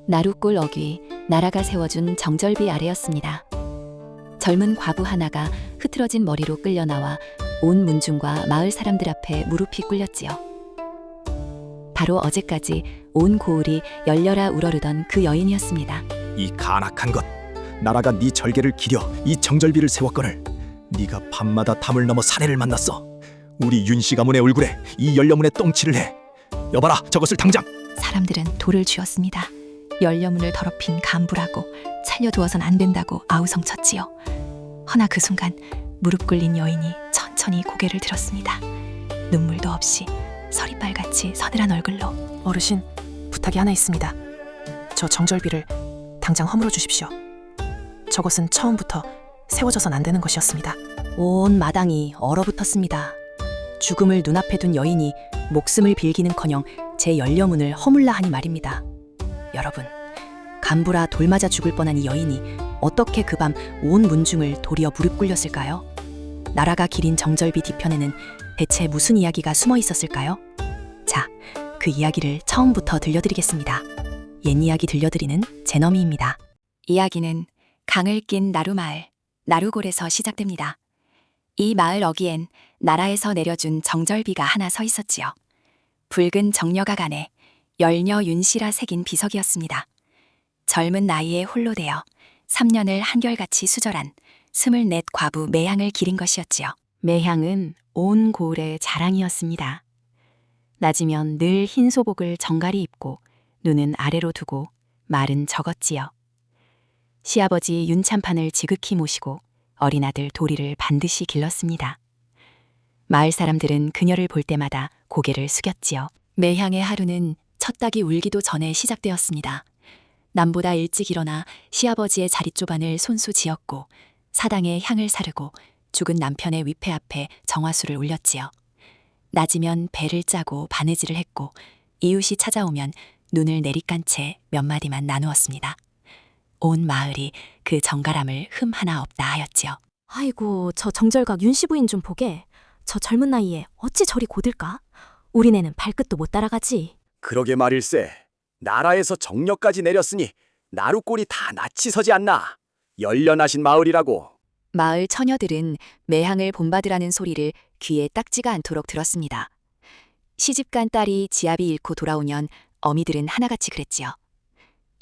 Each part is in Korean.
나룻골 어귀, 나라가 세워준 정절비 아래였습니다. 젊은 과부 하나가 흐트러진 머리로 끌려나와 온 문중과 마을 사람들 앞에 무릎이 꿇렸지요. 바로 어제까지 온 고을이 열려라 우러르던 그 여인이었습니다. 이 간악한 것, 나라가 네 절개를 기려 이 정절비를 세웠거늘 네가 밤마다 담을 넘어 사내를 만났어. 우리 윤씨 가문의 얼굴에 이 연려문에 똥칠을 해. 여봐라, 저것을 당장. 사람들은 돌을 쥐었습니다. 연려문을 더럽힌 간부라고 살려두어선 안 된다고 아우성쳤지요. 허나 그 순간 무릎 꿇린 여인이 천천히 고개를 들었습니다. 눈물도 없이 서리빨같이 서늘한 얼굴로. 어르신, 부탁이 하나 있습니다. 저 정절비를 당장 허물어 주십시오. 저것은 처음부터 세워져선 안 되는 것이었습니다. 온 마당이 얼어붙었습니다. 죽음을 눈앞에 둔 여인이 목숨을 빌기는커녕 제 연려문을 허물라 하니 말입니다. 여러분, 간부라 돌 맞아 죽을 뻔한 이 여인이 어떻게 그 밤 온 문중을 도리어 무릎 꿇렸을까요? 나라가 기린 정절비 뒤편에는 대체 무슨 이야기가 숨어 있었을까요? 자, 그 이야기를 처음부터 들려드리겠습니다. 옛 이야기 들려드리는 제너미입니다. 이야기는 강을 낀 나루마을, 나루골에서 시작됩니다. 이 마을 어귀엔 나라에서 내려준 정절비가 하나 서 있었지요. 붉은 정려각 안에 열녀 윤씨라 새긴 비석이었습니다. 젊은 나이에 홀로 되어 3년을 한결같이 수절한 24 과부 매향을 기린 것이었지요. 매향은 온 고을의 자랑이었습니다. 낮이면 늘 흰 소복을 정갈이 입고 눈은 아래로 두고 말은 적었지요. 시아버지 윤참판을 지극히 모시고 어린아들 도리를 반드시 길렀습니다. 마을 사람들은 그녀를 볼 때마다 고개를 숙였지요. 매향의 하루는 첫 닭이 울기도 전에 시작되었습니다. 남보다 일찍 일어나 시아버지의 자릿조반을 손수 지었고 사당에 향을 사르고 죽은 남편의 위패 앞에 정화수를 올렸지요. 낮이면 배를 짜고 바느질을 했고 이웃이 찾아오면 눈을 내리깐 채 몇 마디만 나누었습니다. 온 마을이 그 정갈함을 흠 하나 없다 하였지요. 아이고, 저 정절각 윤씨 부인 좀 보게. 저 젊은 나이에 어찌 저리 고들까? 우리네는 발끝도 못 따라가지. 그러게 말일세. 나라에서 정려까지 내렸으니 나룻골이 다 낯이 서지 않나. 열려나신 마을이라고. 마을 처녀들은 매향을 본받으라는 소리를 귀에 딱지가 않도록 들었습니다. 시집간 딸이 지아비 잃고 돌아오면 어미들은 하나같이 그랬지요.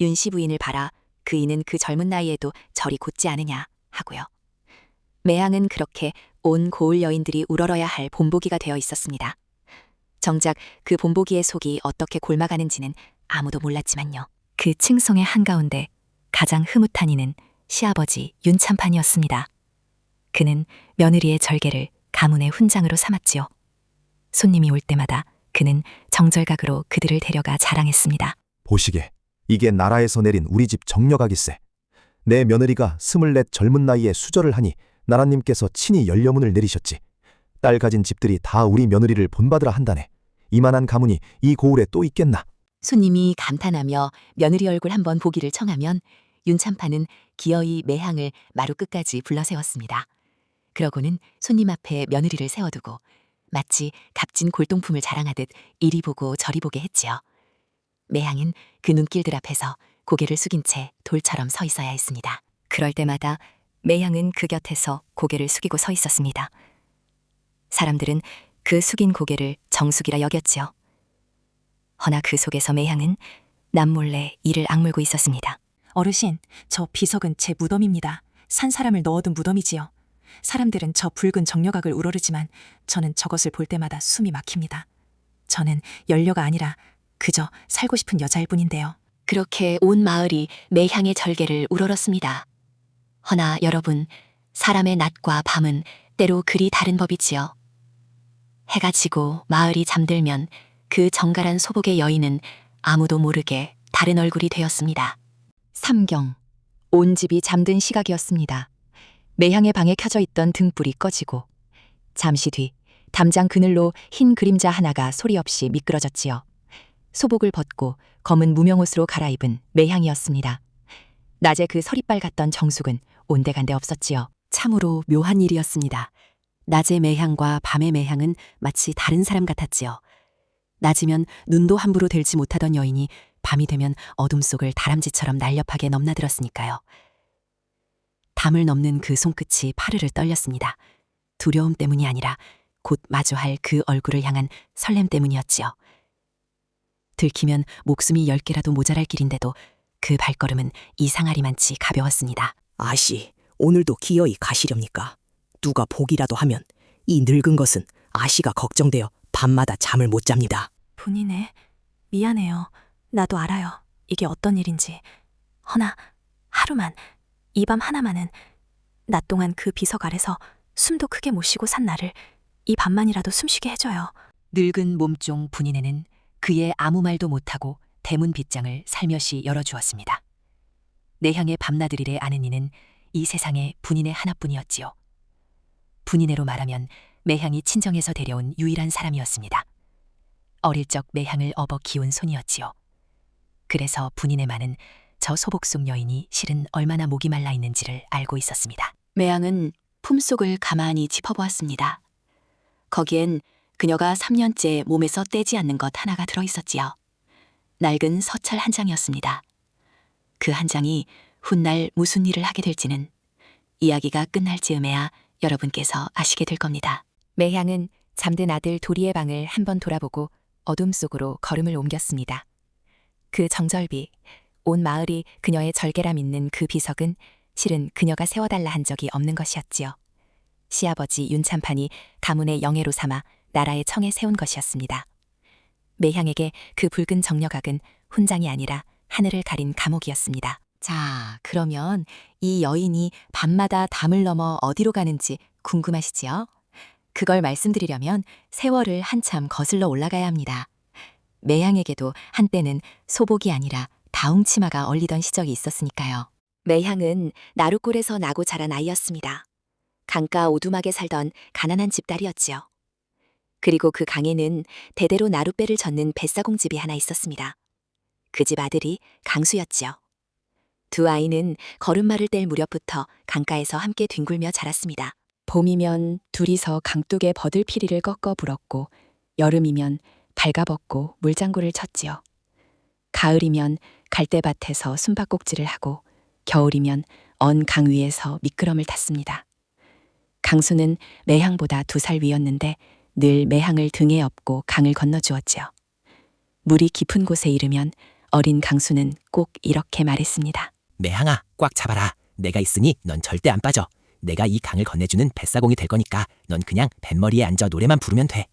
윤씨 부인을 봐라. 그이는 그 젊은 나이에도 저리 곧지 않으냐 하고요. 매향은 그렇게 온 고을 여인들이 우러러야 할 본보기가 되어 있었습니다. 정작 그 본보기의 속이 어떻게 골마가는지는 아무도 몰랐지만요. 그 층성의 한가운데 가장 흐뭇한 이는 시아버지 윤참판이었습니다. 그는 며느리의 절개를 가문의 훈장으로 삼았지요. 손님이 올 때마다 그는 정절각으로 그들을 데려가 자랑했습니다. 보시게, 이게 나라에서 내린 우리 집 정려각일세. 내 며느리가 24 젊은 나이에 수절을 하니 나라님께서 친히 연려문을 내리셨지. 딸 가진 집들이 다 우리 며느리를 본받으라 한다네. 이만한 가문이 이 고을에 또 있겠나. 손님이 감탄하며 며느리 얼굴 한번 보기를 청하면 윤참판은 기어이 매향을 마루 끝까지 불러세웠습니다. 그러고는 손님 앞에 며느리를 세워두고 마치 값진 골동품을 자랑하듯 이리 보고 저리 보게 했지요. 매향은 그 눈길들 앞에서 고개를 숙인 채 돌처럼 서 있어야 했습니다. 그럴 때마다 매향은 그 곁에서 고개를 숙이고 서 있었습니다. 사람들은 그 숙인 고개를 정숙이라 여겼지요. 허나 그 속에서 매향은 남몰래 이를 악물고 있었습니다. 어르신, 저 비석은 제 무덤입니다. 산 사람을 넣어둔 무덤이지요. 사람들은 저 붉은 정려각을 우러르지만 저는 저것을 볼 때마다 숨이 막힙니다. 저는 연려가 아니라 그저 살고 싶은 여자일 뿐인데요. 그렇게 온 마을이 매향의 절개를 우러렀습니다. 허나 여러분, 사람의 낮과 밤은 때로 그리 다른 법이지요. 해가 지고 마을이 잠들면 그 정갈한 소복의 여인은 아무도 모르게 다른 얼굴이 되었습니다. 삼경, 온 집이 잠든 시각이었습니다. 매향의 방에 켜져 있던 등불이 꺼지고 잠시 뒤 담장 그늘로 흰 그림자 하나가 소리 없이 미끄러졌지요. 소복을 벗고 검은 무명옷으로 갈아입은 매향이었습니다. 낮에 그 서리빨 같던 정숙은 온데간데 없었지요. 참으로 묘한 일이었습니다. 낮의 매향과 밤의 매향은 마치 다른 사람 같았지요. 낮이면 눈도 함부로 들지 못하던 여인이 밤이 되면 어둠 속을 다람쥐처럼 날렵하게 넘나들었으니까요. 담을 넘는 그 손끝이 파르르 떨렸습니다. 두려움 때문이 아니라 곧 마주할 그 얼굴을 향한 설렘 때문이었지요. 들키면 목숨이 10개라도 모자랄 길인데도 그 발걸음은 이상하리만치 가벼웠습니다. 아씨, 오늘도 기어이 가시렵니까? 누가 보기라도 하면 이 늙은 것은 아씨가 걱정되어 밤마다 잠을 못 잡니다. 분이네. 미안해요. 나도 알아요. 이게 어떤 일인지. 허나 하루만, 이 밤 하나만은 낮 동안 그 비석 아래서 숨도 크게 못 쉬고 산 나를 이 밤만이라도 숨쉬게 해줘요. 늙은 몸종 분인에는 그의 아무 말도 못하고 대문 빗장을 살며시 열어주었습니다. 내향의 밤나들이래 아는 이는 이 세상에 분인의 하나뿐이었지요. 분인애로 말하면 매향이 친정에서 데려온 유일한 사람이었습니다. 어릴 적 매향을 업어 키운 손이었지요. 그래서 분인의 말은 저 소복숙 여인이 실은 얼마나 목이 말라 있는지를 알고 있었습니다. 매향은 품속을 가만히 짚어보았습니다. 거기엔 그녀가 3년째 몸에서 떼지 않는 것 하나가 들어있었지요. 낡은 서찰 한 장이었습니다. 그 한 장이 훗날 무슨 일을 하게 될지는 이야기가 끝날 즈음에야 여러분께서 아시게 될 겁니다. 매향은 잠든 아들 도리의 방을 한번 돌아보고 어둠 속으로 걸음을 옮겼습니다. 그 정절비, 온 마을이 그녀의 절개라 믿는 그 비석은 실은 그녀가 세워달라 한 적이 없는 것이었지요. 시아버지 윤참판이 가문의 영예로 삼아 나라의 청에 세운 것이었습니다. 매향에게 그 붉은 정력악은 훈장이 아니라 하늘을 가린 감옥이었습니다. 자, 그러면 이 여인이 밤마다 담을 넘어 어디로 가는지 궁금하시지요? 그걸 말씀드리려면 세월을 한참 거슬러 올라가야 합니다. 매향에게도 한때는 소복이 아니라 다웅치마가 어울리던 시절이 있었으니까요. 매향은 나룻골에서 나고 자란 아이였습니다. 강가 오두막에 살던 가난한 집딸이었지요. 그리고 그 강에는 대대로 나룻배를 젓는 뱃사공 집이 하나 있었습니다. 그 집 아들이 강수였지요. 두 아이는 걸음마를 뗄 무렵부터 강가에서 함께 뒹굴며 자랐습니다. 봄이면 둘이서 강둑에 버들피리를 꺾어 불었고 여름이면 발가벗고 물장구를 쳤지요. 가을이면 갈대밭에서 숨바꼭질을 하고 겨울이면 언 강 위에서 미끄럼을 탔습니다. 강수는 매향보다 2살 위였는데 늘 매향을 등에 업고 강을 건너주었지요. 물이 깊은 곳에 이르면 어린 강수는 꼭 이렇게 말했습니다. 매향아, 꽉 잡아라. 내가 있으니 넌 절대 안 빠져. 내가 이 강을 건네주는 뱃사공이 될 거니까 넌 그냥 뱃머리에 앉아 노래만 부르면 돼.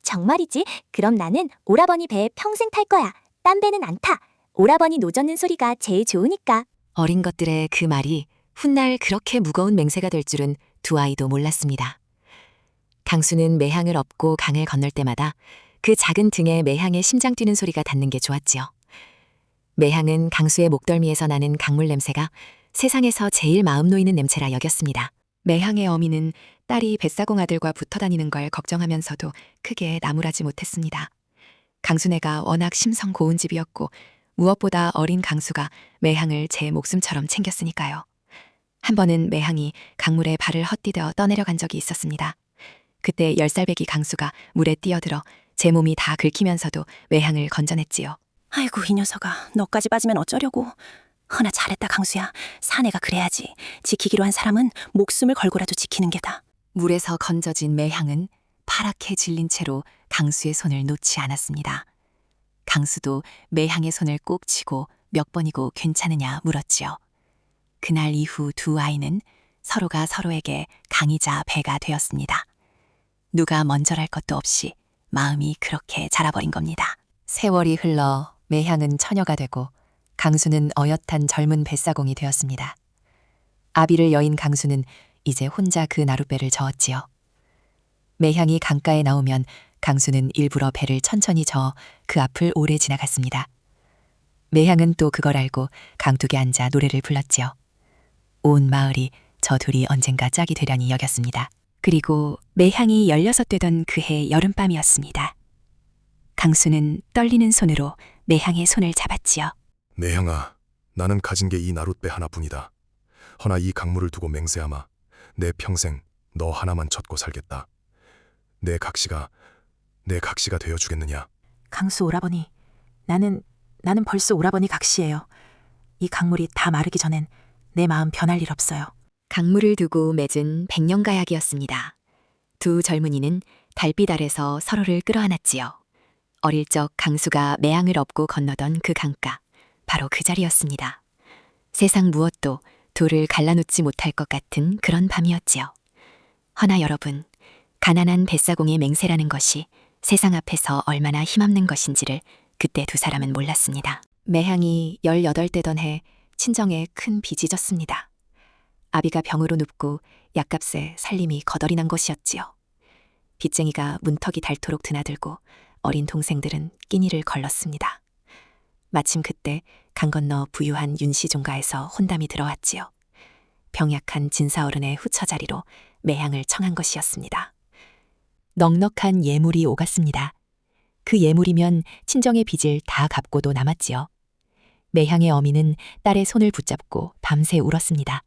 정말이지? 그럼 나는 오라버니 배에 평생 탈 거야. 딴 배는 안 타. 오라버니 노젓는 소리가 제일 좋으니까. 어린 것들의 그 말이 훗날 그렇게 무거운 맹세가 될 줄은 두 아이도 몰랐습니다. 강수는 매향을 업고 강을 건널 때마다 그 작은 등에 매향의 심장 뛰는 소리가 닿는 게 좋았지요. 매향은 강수의 목덜미에서 나는 강물 냄새가 세상에서 제일 마음 놓이는 냄새라 여겼습니다. 매향의 어미는 딸이 뱃사공 아들과 붙어 다니는 걸 걱정하면서도 크게 나무라지 못했습니다. 강수네가 워낙 심성 고운 집이었고 무엇보다 어린 강수가 매향을 제 목숨처럼 챙겼으니까요. 한 번은 매향이 강물에 발을 헛디뎌 떠내려간 적이 있었습니다. 그때 10살배기 강수가 물에 뛰어들어 제 몸이 다 긁히면서도 매향을 건져냈지요. 아이고 이 녀석아, 너까지 빠지면 어쩌려고. 허나 잘했다 강수야. 사내가 그래야지. 지키기로 한 사람은 목숨을 걸고라도 지키는 게다. 물에서 건져진 매향은 파랗게 질린 채로 강수의 손을 놓지 않았습니다. 강수도 매향의 손을 꼭 쥐고 몇 번이고 괜찮으냐 물었지요. 그날 이후 두 아이는 서로가 서로에게 강이자 배가 되었습니다. 누가 먼저랄 것도 없이 마음이 그렇게 자라버린 겁니다. 세월이 흘러 매향은 처녀가 되고 강수는 어엿한 젊은 뱃사공이 되었습니다. 아비를 여인 강수는 이제 혼자 그 나룻배를 저었지요. 매향이 강가에 나오면 강수는 일부러 배를 천천히 저어 그 앞을 오래 지나갔습니다. 매향은 또 그걸 알고 강둑에 앉아 노래를 불렀지요. 온 마을이 저 둘이 언젠가 짝이 되려니 여겼습니다. 그리고 매향이 16 되던 그해 여름밤이었습니다. 강수는 떨리는 손으로 매향의 손을 잡았지요. 매향아, 나는 가진 게 이 나룻배 하나뿐이다. 허나 이 강물을 두고 맹세하마. 내 평생 너 하나만 젖고 살겠다. 내 각시가 되어주겠느냐? 강수 오라버니, 나는 나는 벌써 오라버니 각시예요. 이 강물이 다 마르기 전엔 내 마음 변할 일 없어요. 강물을 두고 맺은 백년가약이었습니다. 두 젊은이는 달빛 아래서 서로를 끌어안았지요. 어릴 적 강수가 매양을 업고 건너던 그 강가, 바로 그 자리였습니다. 세상 무엇도 둘을 갈라놓지 못할 것 같은 그런 밤이었지요. 허나 여러분, 가난한 뱃사공의 맹세라는 것이 세상 앞에서 얼마나 힘없는 것인지를 그때 두 사람은 몰랐습니다. 매향이 18대던 해 친정에 큰 빚이 졌습니다. 아비가 병으로 눕고 약값에 살림이 거덜이 난 것이었지요. 빚쟁이가 문턱이 닳도록 드나들고 어린 동생들은 끼니를 걸렀습니다. 마침 그때 강 건너 부유한 윤씨 종가에서 혼담이 들어왔지요. 병약한 진사어른의 후처자리로 매향을 청한 것이었습니다. 넉넉한 예물이 오갔습니다. 그 예물이면 친정의 빚을 다 갚고도 남았지요. 매향의 어미는 딸의 손을 붙잡고 밤새 울었습니다.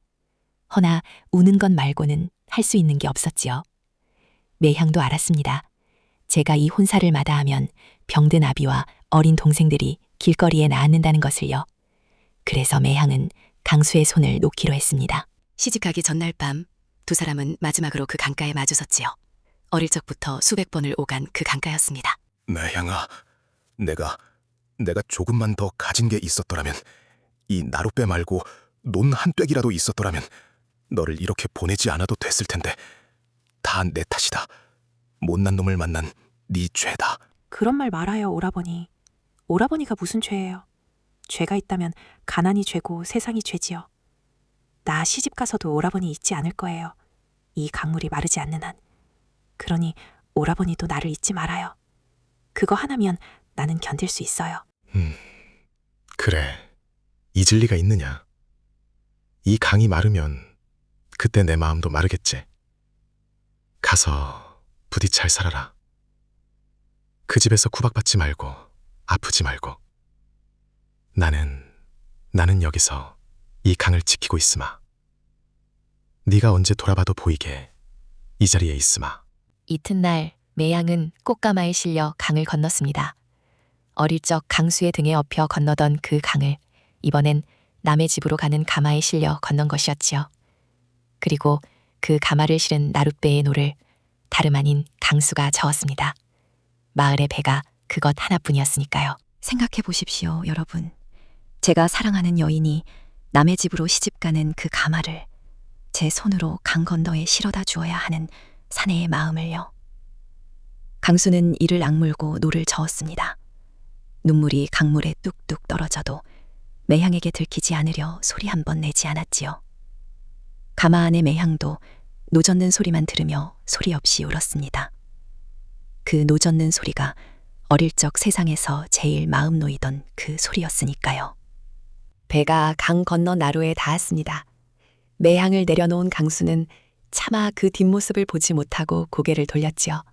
허나 우는 것 말고는 할 수 있는 게 없었지요. 매향도 알았습니다. 제가 이 혼사를 마다하면 병든 아비와 어린 동생들이 길거리에 나앉는다는 것을요. 그래서 매향은 강수의 손을 놓기로 했습니다. 시집가기 전날 밤 두 사람은 마지막으로 그 강가에 마주섰지요. 어릴 적부터 수백 번을 오간 그 강가였습니다. 매향아, 내가 조금만 더 가진 게 있었더라면, 이 나룻배 말고 논 한 뙑이라도 있었더라면 너를 이렇게 보내지 않아도 됐을 텐데 다 내 탓이다. 못난 놈을 만난 네 죄다. 그런 말 말아요, 오라버니. 오라버니가 무슨 죄예요? 죄가 있다면 가난이 죄고 세상이 죄지요. 나 시집 가서도 오라버니 잊지 않을 거예요. 이 강물이 마르지 않는 한. 그러니 오라버니도 나를 잊지 말아요. 그거 하나면 나는 견딜 수 있어요. 그래, 잊을 리가 있느냐. 이 강이 마르면 그때 내 마음도 마르겠지. 가서 부디 잘 살아라. 그 집에서 구박받지 말고 아프지 말고. 나는 여기서 이 강을 지키고 있으마. 네가 언제 돌아봐도 보이게 이 자리에 있으마. 이튿날 매양은 꽃가마에 실려 강을 건넜습니다. 어릴 적 강수의 등에 업혀 건너던 그 강을 이번엔 남의 집으로 가는 가마에 실려 건넌 것이었지요. 그리고 그 가마를 실은 나룻배의 노를 다름 아닌 강수가 저었습니다. 마을의 배가 그것 하나뿐이었으니까요. 생각해 보십시오, 여러분. 제가 사랑하는 여인이 남의 집으로 시집가는 그 가마를 제 손으로 강 건너에 실어다 주어야 하는 사내의 마음을요. 강수는 이를 악물고 노를 저었습니다. 눈물이 강물에 뚝뚝 떨어져도 매향에게 들키지 않으려 소리 한 번 내지 않았지요. 가마 안의 매향도 노젓는 소리만 들으며 소리 없이 울었습니다. 그 노젓는 소리가 어릴 적 세상에서 제일 마음 놓이던 그 소리였으니까요. 배가 강 건너 나루에 닿았습니다. 매향을 내려놓은 강수는 차마 그 뒷모습을 보지 못하고 고개를 돌렸지요.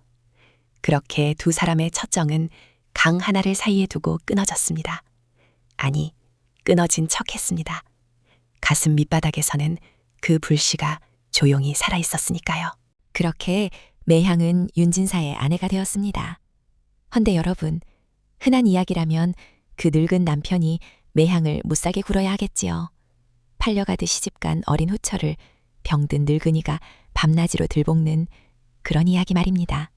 그렇게 두 사람의 첫정은 강 하나를 사이에 두고 끊어졌습니다. 아니, 끊어진 척했습니다. 가슴 밑바닥에서는 그 불씨가 조용히 살아있었으니까요. 그렇게 매향은 윤진사의 아내가 되었습니다. 헌데 여러분, 흔한 이야기라면 그 늙은 남편이 매향을 못살게 굴어야 하겠지요. 팔려가듯 시집간 어린 후처를 병든 늙은이가 밤낮으로 들볶는 그런 이야기 말입니다.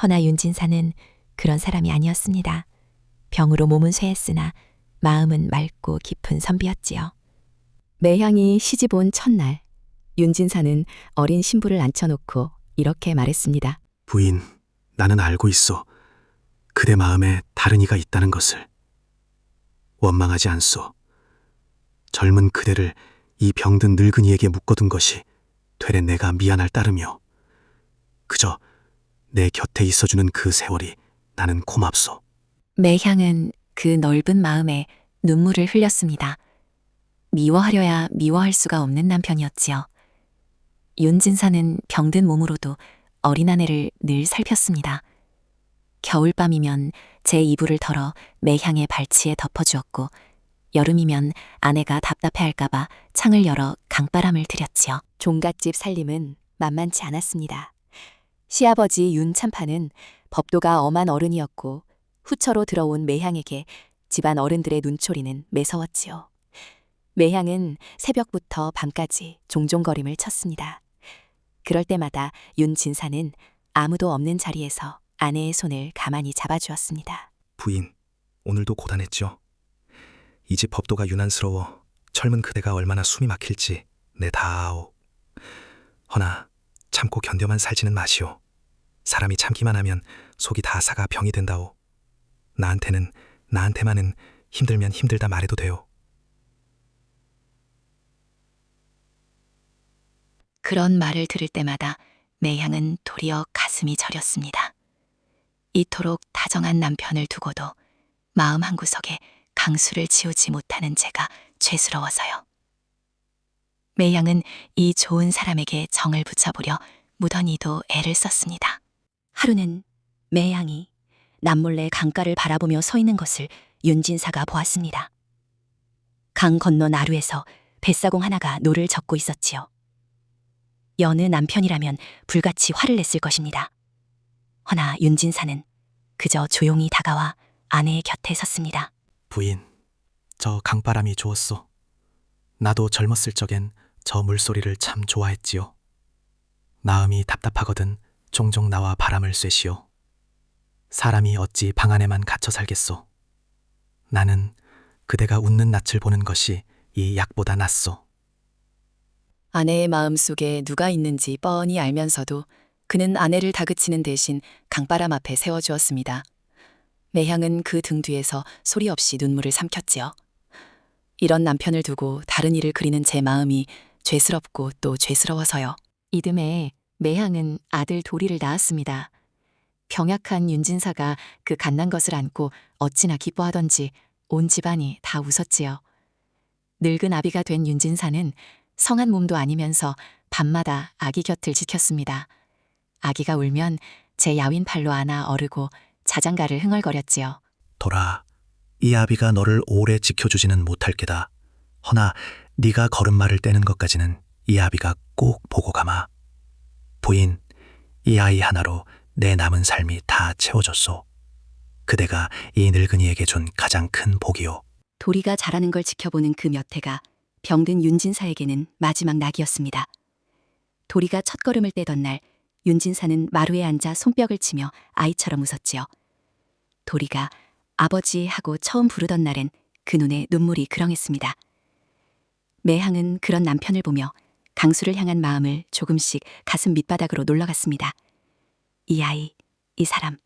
허나 윤진사는 그런 사람이 아니었습니다. 병으로 몸은 쇠했으나 마음은 맑고 깊은 선비였지요. 매향이 시집 온 첫날, 윤진사는 어린 신부를 앉혀놓고 이렇게 말했습니다. 부인, 나는 알고 있어. 그대 마음에 다른 이가 있다는 것을. 원망하지 않소. 젊은 그대를 이 병든 늙은이에게 묶어둔 것이 되레 내가 미안할 따름이요. 그저 내 곁에 있어주는 그 세월이 나는 고맙소. 매향은 그 넓은 마음에 눈물을 흘렸습니다. 미워하려야 미워할 수가 없는 남편이었지요. 윤진사는 병든 몸으로도 어린 아내를 늘 살폈습니다. 겨울밤이면 제 이불을 털어 매향의 발치에 덮어주었고 여름이면 아내가 답답해할까봐 창을 열어 강바람을 들였지요. 종갓집 살림은 만만치 않았습니다. 시아버지 윤참파는 법도가 엄한 어른이었고 후처로 들어온 매향에게 집안 어른들의 눈초리는 매서웠지요. 매향은 새벽부터 밤까지 종종거림을 쳤습니다. 그럴 때마다 윤진사는 아무도 없는 자리에서 아내의 손을 가만히 잡아주었습니다. 부인, 오늘도 고단했죠. 이 집 법도가 유난스러워 젊은 그대가 얼마나 숨이 막힐지 내 다 아오. 허나 참고 견뎌만 살지는 마시오. 사람이 참기만 하면 속이 다 사가 병이 된다오. 나한테만은 힘들면 힘들다 말해도 돼요. 그런 말을 들을 때마다 매향은 도리어 가슴이 저렸습니다. 이토록 다정한 남편을 두고도 마음 한구석에 강수를 지우지 못하는 제가 죄스러워서요. 매향은 이 좋은 사람에게 정을 붙여보려 무던히도 애를 썼습니다. 하루는 매향이 남몰래 강가를 바라보며 서 있는 것을 윤진사가 보았습니다. 강 건너 나루에서 뱃사공 하나가 노를 젓고 있었지요. 여느 남편이라면 불같이 화를 냈을 것입니다. 허나 윤진사는 그저 조용히 다가와 아내의 곁에 섰습니다. 부인, 저 강바람이 좋았소. 나도 젊었을 적엔 저 물소리를 참 좋아했지요. 마음이 답답하거든 종종 나와 바람을 쐬시오. 사람이 어찌 방 안에만 갇혀 살겠소. 나는 그대가 웃는 낯을 보는 것이 이 약보다 낫소. 아내의 마음속에 누가 있는지 뻔히 알면서도 그는 아내를 다그치는 대신 강바람 앞에 세워주었습니다. 매향은 그 등 뒤에서 소리 없이 눈물을 삼켰지요. 이런 남편을 두고 다른 일을 그리는 제 마음이 죄스럽고 또 죄스러워서요. 이듬해 매향은 아들 도리를 낳았습니다. 병약한 윤진사가 그 갓난 것을 안고 어찌나 기뻐하던지 온 집안이 다 웃었지요. 늙은 아비가 된 윤진사는 성한 몸도 아니면서 밤마다 아기 곁을 지켰습니다. 아기가 울면 제 야윈 팔로 안아 어르고 자장가를 흥얼거렸지요. 돌아, 이 아비가 너를 오래 지켜주지는 못할 게다. 허나 네가 걸음마를 떼는 것까지는 이 아비가 꼭 보고 가마. 부인, 이 아이 하나로 내 남은 삶이 다 채워졌소. 그대가 이 늙은이에게 준 가장 큰 복이요. 도리가 자라는 걸 지켜보는 그 몇 해가 병든 윤진사에게는 마지막 낙이었습니다. 도리가 첫걸음을 떼던 날 윤진사는 마루에 앉아 손뼉을 치며 아이처럼 웃었지요. 도리가 아버지 하고 처음 부르던 날엔 그 눈에 눈물이 그렁했습니다. 매향은 그런 남편을 보며 강수를 향한 마음을 조금씩 가슴 밑바닥으로 놀러갔습니다. 이 아이, 이 사람,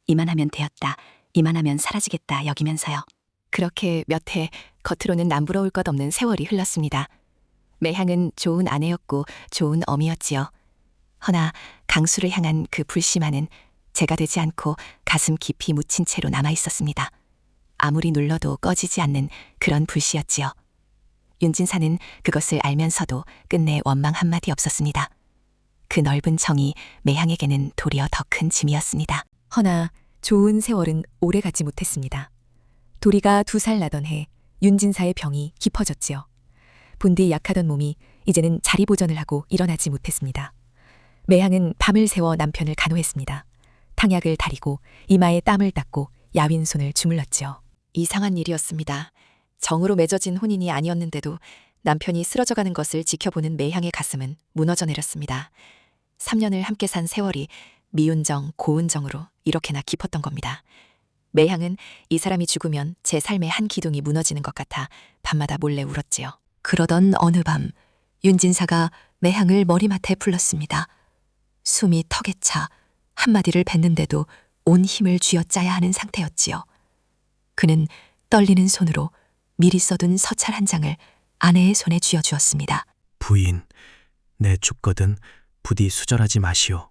이만하면 되었다, 이만하면 사라지겠다 여기면서요. 그렇게 몇 해 겉으로는 남부러울 것 없는 세월이 흘렀습니다. 매향은 좋은 아내였고 좋은 어미였지요. 허나 강수를 향한 그 불씨만은 제가 되지 않고 가슴 깊이 묻힌 채로 남아 있었습니다. 아무리 눌러도 꺼지지 않는 그런 불씨였지요. 윤진사는 그것을 알면서도 끝내 원망 한마디 없었습니다. 그 넓은 정이 매향에게는 도리어 더 큰 짐이었습니다. 허나 좋은 세월은 오래 가지 못했습니다. 도리가 2살 나던 해 윤진사의 병이 깊어졌지요. 본디 약하던 몸이 이제는 자리 보전을 하고 일어나지 못했습니다. 매향은 밤을 새워 남편을 간호했습니다. 탕약을 다리고 이마에 땀을 닦고 야윈 손을 주물렀지요. 이상한 일이었습니다. 정으로 맺어진 혼인이 아니었는데도 남편이 쓰러져가는 것을 지켜보는 매향의 가슴은 무너져 내렸습니다. 3년을 함께 산 세월이 미운 정, 고운 정으로 이렇게나 깊었던 겁니다. 매향은 이 사람이 죽으면 제 삶의 한 기둥이 무너지는 것 같아 밤마다 몰래 울었지요. 그러던 어느 밤 윤진사가 매향을 머리맡에 불렀습니다. 숨이 턱에 차 한마디를 뱉는데도 온 힘을 쥐어짜야 하는 상태였지요. 그는 떨리는 손으로 미리 써둔 서찰 한 장을 아내의 손에 쥐어주었습니다. 부인, 내 죽거든 부디 수절하지 마시오.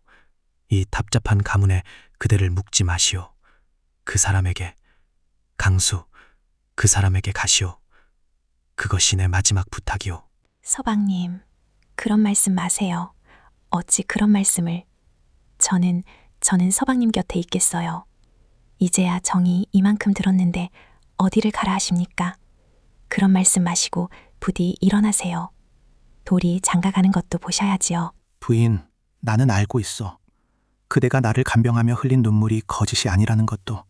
이 답답한 가문에 그대를 묵지 마시오. 그 사람에게, 강수, 그 사람에게 가시오. 그것이 내 마지막 부탁이오. 서방님, 그런 말씀 마세요. 어찌 그런 말씀을. 저는 서방님 곁에 있겠어요. 이제야 정이 이만큼 들었는데 어디를 가라 하십니까? 그런 말씀 마시고 부디 일어나세요. 도리 장가가는 것도 보셔야지요. 부인, 나는 알고 있어. 그대가 나를 간병하며 흘린 눈물이 거짓이 아니라는 것도.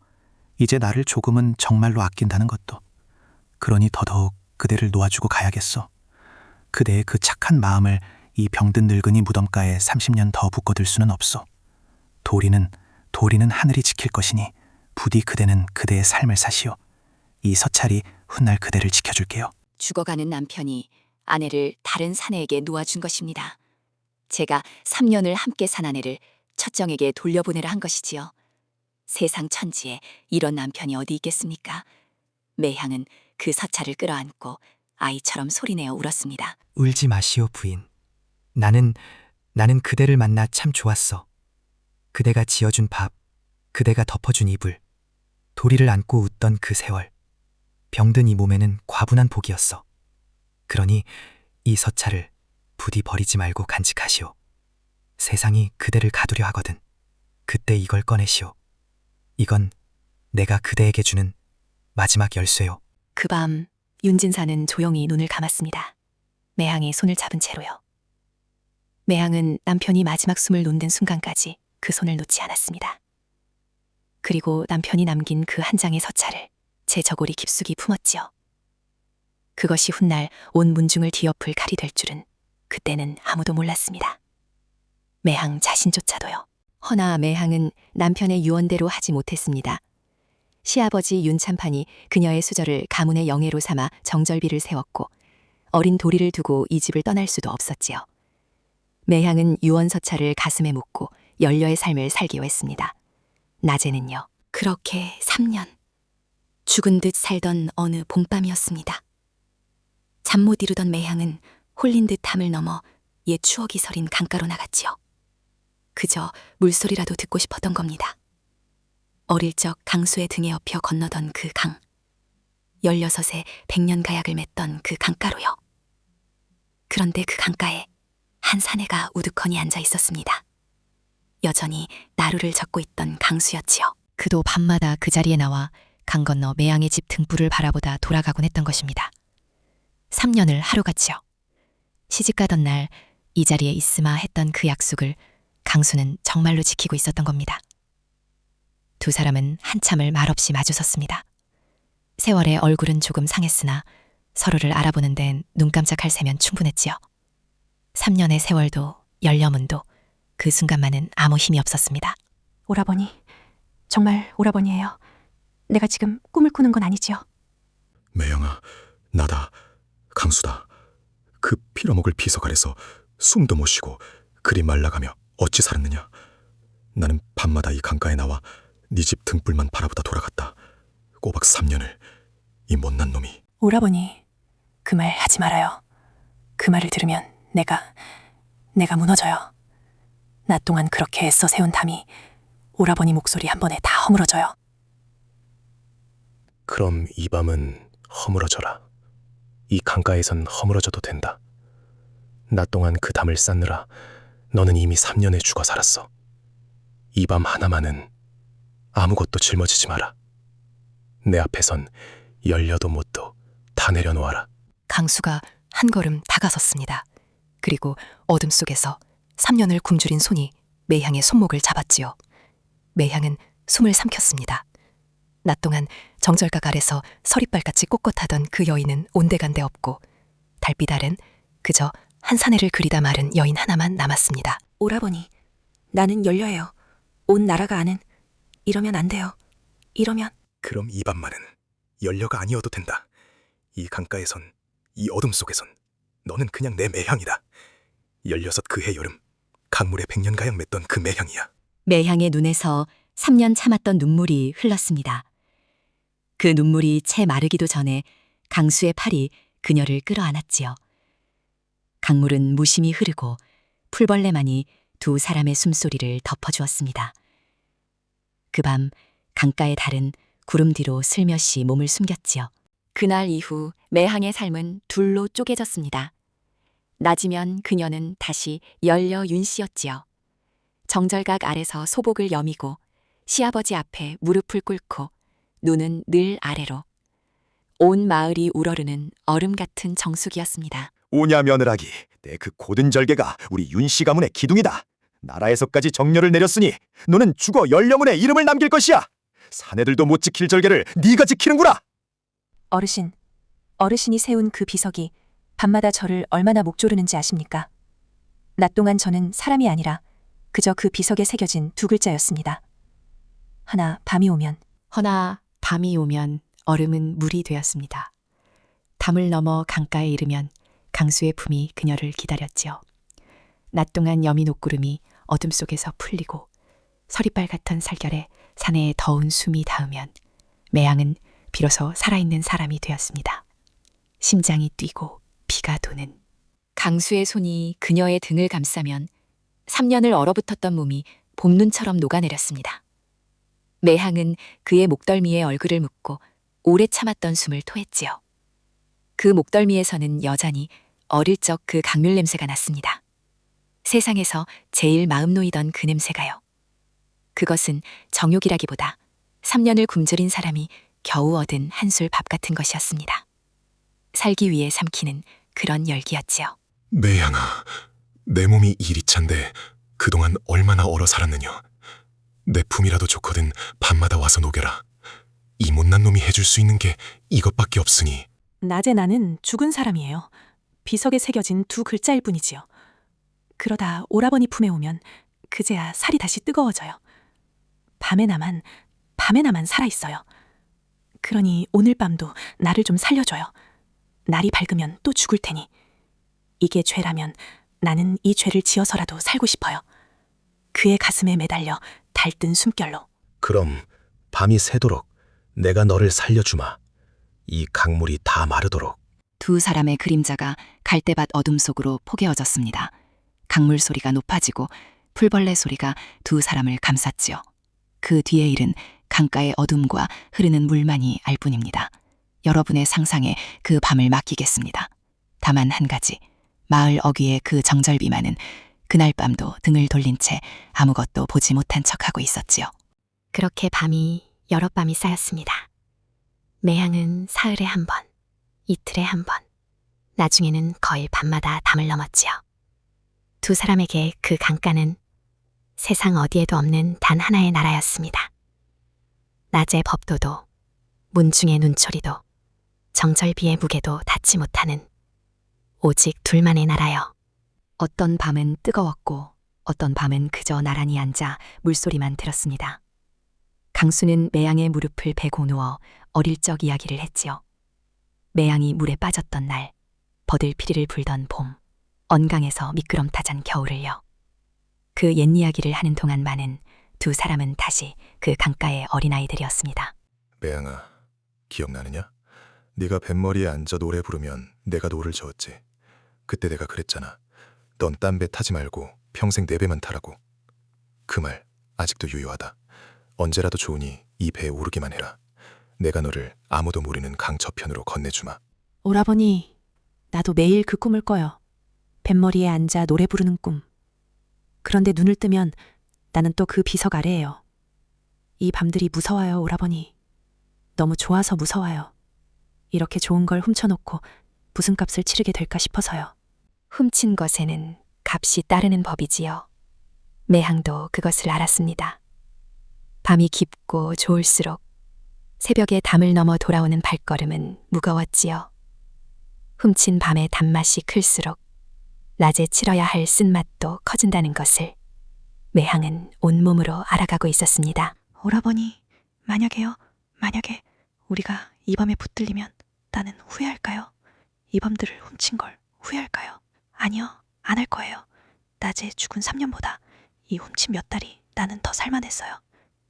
이제 나를 조금은 정말로 아낀다는 것도. 그러니 더더욱 그대를 놓아주고 가야겠어. 그대의 그 착한 마음을 이 병든 늙은이 무덤가에 30년 더 묶어둘 수는 없소. 도리는 하늘이 지킬 것이니 부디 그대는 그대의 삶을 사시오. 이 서찰이 훗날 그대를 지켜줄게요. 죽어가는 남편이 아내를 다른 사내에게 놓아준 것입니다. 제가 3년을 함께 산 아내를 첫정에게 돌려보내라 한 것이지요. 세상 천지에 이런 남편이 어디 있겠습니까? 매향은 그 서찰을 끌어안고 아이처럼 소리내어 울었습니다. 울지 마시오, 부인. 나는 그대를 만나 참 좋았어. 그대가 지어준 밥, 그대가 덮어준 이불, 도리를 안고 웃던 그 세월. 병든 이 몸에는 과분한 복이었어. 그러니 이 서찰을 부디 버리지 말고 간직하시오. 세상이 그대를 가두려 하거든. 그때 이걸 꺼내시오. 이건 내가 그대에게 주는 마지막 열쇠요. 그 밤 윤진사는 조용히 눈을 감았습니다. 매향의 손을 잡은 채로요. 매향은 남편이 마지막 숨을 놓는 순간까지 그 손을 놓지 않았습니다. 그리고 남편이 남긴 그 한 장의 서찰을 제 저고리 깊숙이 품었지요. 그것이 훗날 온 문중을 뒤엎을 칼이 될 줄은 그때는 아무도 몰랐습니다. 매향 자신조차도요. 허나 매향은 남편의 유언대로 하지 못했습니다. 시아버지 윤참판이 그녀의 수절을 가문의 영예로 삼아 정절비를 세웠고 어린 도리를 두고 이 집을 떠날 수도 없었지요. 매향은 유언서찰을 가슴에 묻고 연려의 삶을 살기로 했습니다. 낮에는요. 그렇게 3년. 죽은 듯 살던 어느 봄밤이었습니다. 잠 못 이루던 매향은 홀린 듯 담을 넘어 옛 추억이 서린 강가로 나갔지요. 그저 물소리라도 듣고 싶었던 겁니다. 어릴 적 강수의 등에 엎여 건너던 그 강. 16에 100년 가약을 맺던 그 강가로요. 그런데 그 강가에 한 사내가 우두커니 앉아 있었습니다. 여전히 나루를 젓고 있던 강수였지요. 그도 밤마다 그 자리에 나와 강 건너 매양의 집 등불을 바라보다 돌아가곤 했던 것입니다. 3년을 하루같이요. 시집가던 날 이 자리에 있으마 했던 그 약속을 강수는 정말로 지키고 있었던 겁니다. 두 사람은 한참을 말없이 마주섰습니다. 세월의 얼굴은 조금 상했으나 서로를 알아보는 데는 눈 깜짝할 새면 충분했지요. 3년의 세월도 열려문도 그 순간만은 아무 힘이 없었습니다. 오라버니, 정말 오라버니예요. 내가 지금 꿈을 꾸는 건 아니지요. 매영아, 나다. 강수다. 그 빌어먹을 비석 아래서 숨도 못 쉬고 그리 말라가며 어찌 살았느냐. 나는 밤마다 이 강가에 나와 네 집 등불만 바라보다 돌아갔다. 꼬박 3년을. 이 못난 놈이. 오라버니, 그 말 하지 말아요. 그 말을 들으면 내가 무너져요. 낮 동안 그렇게 애써 세운 담이 오라버니 목소리 한 번에 다 허물어져요. 그럼 이 밤은 허물어져라. 이 강가에선 허물어져도 된다. 낮 동안 그 담을 쌓느라 너는 이미 3년에 죽어 살았어. 이 밤 하나만은 아무것도 짊어지지 마라. 내 앞에선 열려도 못도 다 내려놓아라. 강수가 한 걸음 다가섰습니다. 그리고 어둠 속에서 3년을 굶주린 손이 매향의 손목을 잡았지요. 매향은 숨을 삼켰습니다. 낮 동안 정절각 아래서 서리발같이 꼿꼿하던 그 여인은 온데간데 없고 달빛 아래는 그저 한 사내를 그리다 마른 여인 하나만 남았습니다. 오라버니, 나는 열려예요. 온 나라가 아는. 이러면 안 돼요. 이러면. 그럼 이 밤만은 열려가 아니어도 된다. 이 강가에선, 이 어둠 속에선 너는 그냥 내 매향이다. 16 그해 여름 강물에 100년 가량 맺던 그 매향이야. 매향의 눈에서 3년 참았던 눈물이 흘렀습니다. 그 눈물이 채 마르기도 전에 강수의 팔이 그녀를 끌어안았지요. 강물은 무심히 흐르고 풀벌레만이 두 사람의 숨소리를 덮어주었습니다. 그 밤 강가의 달은 구름 뒤로 슬며시 몸을 숨겼지요. 그날 이후 매향의 삶은 둘로 쪼개졌습니다. 낮이면 그녀는 다시 열려 윤씨였지요. 정절각 아래서 소복을 여미고 시아버지 앞에 무릎을 꿇고 눈은 늘 아래로. 온 마을이 우러르는 얼음 같은 정숙이었습니다. 오냐 며느라기, 내 그 고든 절개가 우리 윤씨 가문의 기둥이다. 나라에서까지 정렬을 내렸으니 너는 죽어 열려문에 이름을 남길 것이야. 사내들도 못 지킬 절개를 네가 지키는구나. 어르신이 세운 그 비석이 밤마다 저를 얼마나 목조르는지 아십니까? 낮 동안 저는 사람이 아니라 그저 그 비석에 새겨진 두 글자였습니다. 허나 밤이 오면 얼음은 물이 되었습니다. 담을 넘어 강가에 이르면 강수의 품이 그녀를 기다렸지요. 낮 동안 여민 옷구름이 어둠 속에서 풀리고 서리빨 같은 살결에 사내의 더운 숨이 닿으면 매양은 비로소 살아있는 사람이 되었습니다. 심장이 뛰고 피가 도는 강수의 손이 그녀의 등을 감싸면 3년을 얼어붙었던 몸이 봄눈처럼 녹아내렸습니다. 매향은 그의 목덜미에 얼굴을 묻고 오래 참았던 숨을 토했지요. 그 목덜미에서는 여전히 어릴 적 그 강률 냄새가 났습니다. 세상에서 제일 마음 놓이던 그 냄새가요. 그것은 정욕이라기보다 3년을 굶주린 사람이 겨우 얻은 한술 밥 같은 것이었습니다. 살기 위해 삼키는 그런 열기였지요. 매양아, 내 몸이 이리 찬데 그동안 얼마나 얼어 살았느냐. 내 품이라도 좋거든 밤마다 와서 녹여라. 이 못난 놈이 해줄 수 있는 게 이것밖에 없으니. 낮에 나는 죽은 사람이에요. 비석에 새겨진 두 글자일 뿐이지요. 그러다 오라버니 품에 오면 그제야 살이 다시 뜨거워져요. 밤에 나만 살아있어요. 그러니 오늘 밤도 나를 좀 살려줘요. 날이 밝으면 또 죽을 테니. 이게 죄라면 나는 이 죄를 지어서라도 살고 싶어요. 그의 가슴에 매달려 달뜬 숨결로. 그럼 밤이 새도록 내가 너를 살려주마. 이 강물이 다 마르도록. 두 사람의 그림자가 갈대밭 어둠 속으로 포개어졌습니다. 강물 소리가 높아지고 풀벌레 소리가 두 사람을 감쌌지요. 그 뒤의 일은 강가의 어둠과 흐르는 물만이 알 뿐입니다. 여러분의 상상에 그 밤을 맡기겠습니다. 다만 한 가지, 마을 어귀의 그 정절비만은 그날 밤도 등을 돌린 채 아무것도 보지 못한 척하고 있었지요. 그렇게 밤이 여러 밤이 쌓였습니다. 매향은 사흘에 한 번, 이틀에 한 번, 나중에는 거의 밤마다 담을 넘었지요. 두 사람에게 그 강가는 세상 어디에도 없는 단 하나의 나라였습니다. 낮의 법도도, 문중의 눈초리도, 정절비의 무게도 닿지 못하는 오직 둘만의 나라여. 어떤 밤은 뜨거웠고 어떤 밤은 그저 나란히 앉아 물소리만 들었습니다. 강수는 매양의 무릎을 베고 누워 어릴 적 이야기를 했지요. 매양이 물에 빠졌던 날, 버들피리를 불던 봄, 언강에서 미끄럼타잔 겨울을요. 그 옛 이야기를 하는 동안만은 두 사람은 다시 그 강가의 어린아이들이었습니다. 매양아, 기억나느냐? 네가 뱃머리에 앉아 노래 부르면 내가 노를 저었지. 그때 내가 그랬잖아. 넌 딴 배 타지 말고 평생 내 배만 타라고. 그 말 아직도 유효하다. 언제라도 좋으니 이 배에 오르기만 해라. 내가 너를 아무도 모르는 강 저편으로 건네주마. 오라버니, 나도 매일 그 꿈을 꿔요. 뱃머리에 앉아 노래 부르는 꿈. 그런데 눈을 뜨면 나는 또 그 비석 아래에요. 이 밤들이 무서워요, 오라버니. 너무 좋아서 무서워요. 이렇게 좋은 걸 훔쳐놓고 무슨 값을 치르게 될까 싶어서요. 훔친 것에는 값이 따르는 법이지요. 매향도 그것을 알았습니다. 밤이 깊고 좋을수록 새벽에 담을 넘어 돌아오는 발걸음은 무거웠지요. 훔친 밤의 단맛이 클수록 낮에 치러야 할 쓴맛도 커진다는 것을 매향은 온몸으로 알아가고 있었습니다. 오라버니, 만약에 우리가 이 밤에 붙들리면 나는 후회할까요? 이 밤들을 훔친 걸 후회할까요? 아니요, 안 할 거예요. 낮에 죽은 3년보다 이 훔친 몇 달이 나는 더 살만했어요.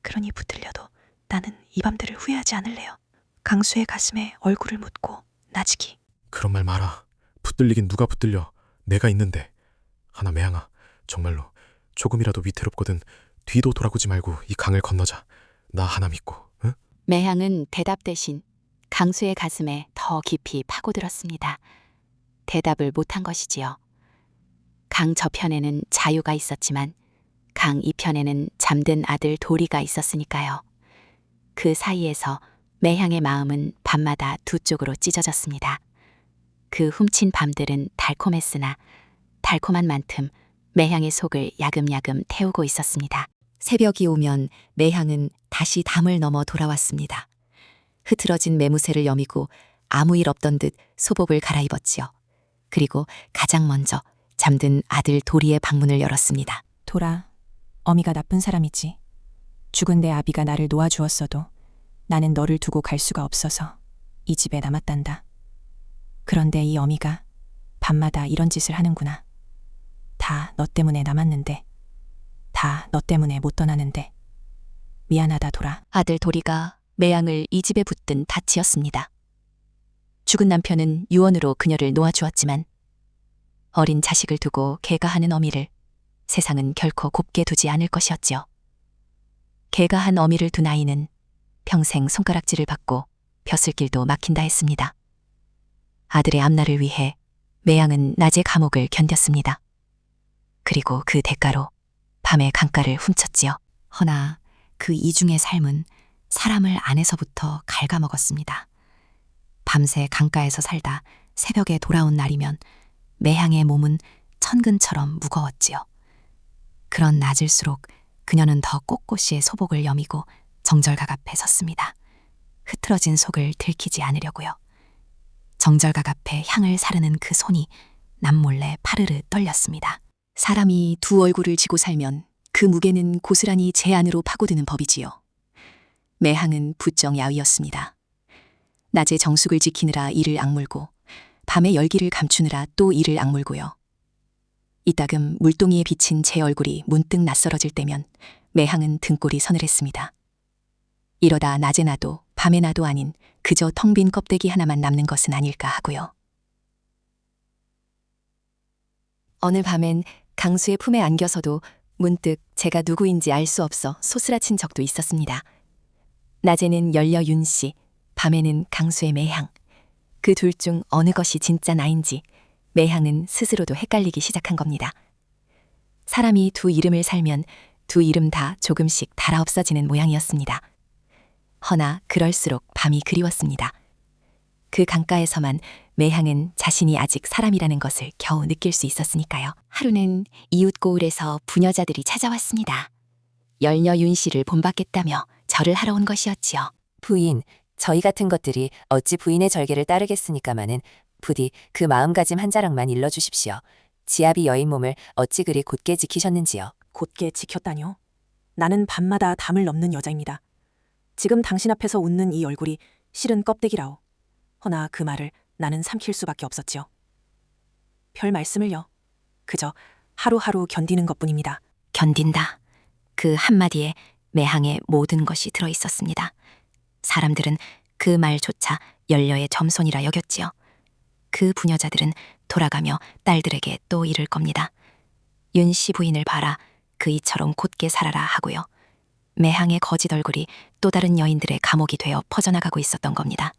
그러니 붙들려도 나는 이 밤들을 후회하지 않을래요. 강수의 가슴에 얼굴을 묻고 나지기. 그런 말 마라. 붙들리긴 누가 붙들려. 내가 있는데. 하나 매양아, 정말로 조금이라도 위태롭거든 뒤도 돌아보지 말고 이 강을 건너자. 나 하나 믿고, 응? 매향은 대답 대신 강수의 가슴에 더 깊이 파고들었습니다. 대답을 못한 것이지요. 강 저편에는 자유가 있었지만 강 이편에는 잠든 아들 도리가 있었으니까요. 그 사이에서 매향의 마음은 밤마다 두 쪽으로 찢어졌습니다. 그 훔친 밤들은 달콤했으나 달콤한 만큼 매향의 속을 야금야금 태우고 있었습니다. 새벽이 오면 매향은 다시 담을 넘어 돌아왔습니다. 흐트러진 매무새를 여미고 아무 일 없던 듯 소복을 갈아입었지요. 그리고 가장 먼저 잠든 아들 도리의 방문을 열었습니다. 돌아, 어미가 나쁜 사람이지. 죽은 내 아비가 나를 놓아주었어도 나는 너를 두고 갈 수가 없어서 이 집에 남았단다. 그런데 이 어미가 밤마다 이런 짓을 하는구나. 다 너 때문에 남았는데, 다 너 때문에 못 떠나는데. 미안하다, 돌아. 아들 도리가 매향을 이 집에 붙든 닻이었습니다. 죽은 남편은 유언으로 그녀를 놓아주었지만 어린 자식을 두고 개가하는 어미를 세상은 결코 곱게 두지 않을 것이었지요. 개가한 어미를 둔 아이는 평생 손가락질을 받고 벼슬길도 막힌다 했습니다. 아들의 앞날을 위해 매향은 낮의 감옥을 견뎠습니다. 그리고 그 대가로 밤의 강가를 훔쳤지요. 허나 그 이중의 삶은 사람을 안에서부터 갉아먹었습니다. 밤새 강가에서 살다 새벽에 돌아온 날이면 매향의 몸은 천근처럼 무거웠지요. 그런 낮일수록 그녀는 더 꼿꼿이 소복을 여미고 정절각 앞에 섰습니다. 흐트러진 속을 들키지 않으려고요. 정절각 앞에 향을 사르는 그 손이 남몰래 파르르 떨렸습니다. 사람이 두 얼굴을 지고 살면 그 무게는 고스란히 제 안으로 파고드는 법이지요. 매향은 부쩍 야위었습니다. 낮에 정숙을 지키느라 이를 악물고 밤에 열기를 감추느라 또 이를 악물고요. 이따금 물동이에 비친 제 얼굴이 문득 낯설어질 때면 매향은 등골이 서늘했습니다. 이러다 낮에 나도 밤에 나도 아닌 그저 텅 빈 껍데기 하나만 남는 것은 아닐까 하고요. 어느 밤엔 강수의 품에 안겨서도 문득 제가 누구인지 알 수 없어 소스라친 적도 있었습니다. 낮에는 열려 윤씨, 밤에는 강수의 매향. 그 둘 중 어느 것이 진짜 나인지 매향은 스스로도 헷갈리기 시작한 겁니다. 사람이 두 이름을 살면 두 이름 다 조금씩 달아 없어지는 모양이었습니다. 허나 그럴수록 밤이 그리웠습니다. 그 강가에서만 매향은 자신이 아직 사람이라는 것을 겨우 느낄 수 있었으니까요. 하루는 이웃 고을에서 부녀자들이 찾아왔습니다. 열녀 윤씨를 본받겠다며 절을 하러 온 것이었지요. 부인, 저희 같은 것들이 어찌 부인의 절개를 따르겠으니까마는 부디 그 마음가짐 한 자락만 일러주십시오. 지아비 여인 몸을 어찌 그리 곧게 지키셨는지요. 곧게 지켰다뇨? 나는 밤마다 담을 넘는 여자입니다. 지금 당신 앞에서 웃는 이 얼굴이 실은 껍데기라오. 허나 그 말을 나는 삼킬 수밖에 없었지요. 별 말씀을요. 그저 하루하루 견디는 것뿐입니다. 견딘다. 그 한마디에 매향의 모든 것이 들어 있었습니다. 사람들은 그 말조차 열녀의 점손이라 여겼지요. 그 부녀자들은 돌아가며 딸들에게 또 이를 겁니다. 윤씨 부인을 봐라. 그 이처럼 곧게 살아라 하고요. 매향의 거짓 얼굴이 또 다른 여인들의 감옥이 되어 퍼져나가고 있었던 겁니다.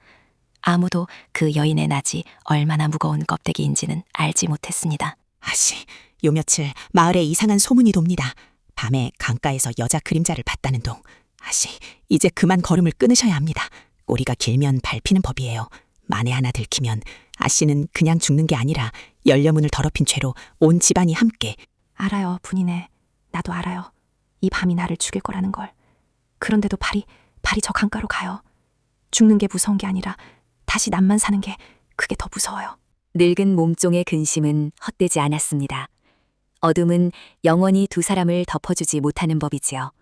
아무도 그 여인의 낮이 얼마나 무거운 껍데기인지는 알지 못했습니다. 아씨, 요 며칠 마을에 이상한 소문이 돕니다. 밤에 강가에서 여자 그림자를 봤다는 동. 아씨, 이제 그만 걸음을 끊으셔야 합니다. 꼬리가 길면 밟히는 법이에요. 만에 하나 들키면 아씨는 그냥 죽는 게 아니라 열려문을 더럽힌 죄로 온 집안이 함께. 알아요, 분이네. 나도 알아요. 이 밤이 나를 죽일 거라는 걸. 그런데도 발이 저 강가로 가요. 죽는 게 무서운 게 아니라 다시 남만 사는 게 그게 더 무서워요. 늙은 몸종의 근심은 헛되지 않았습니다. 어둠은 영원히 두 사람을 덮어주지 못하는 법이지요.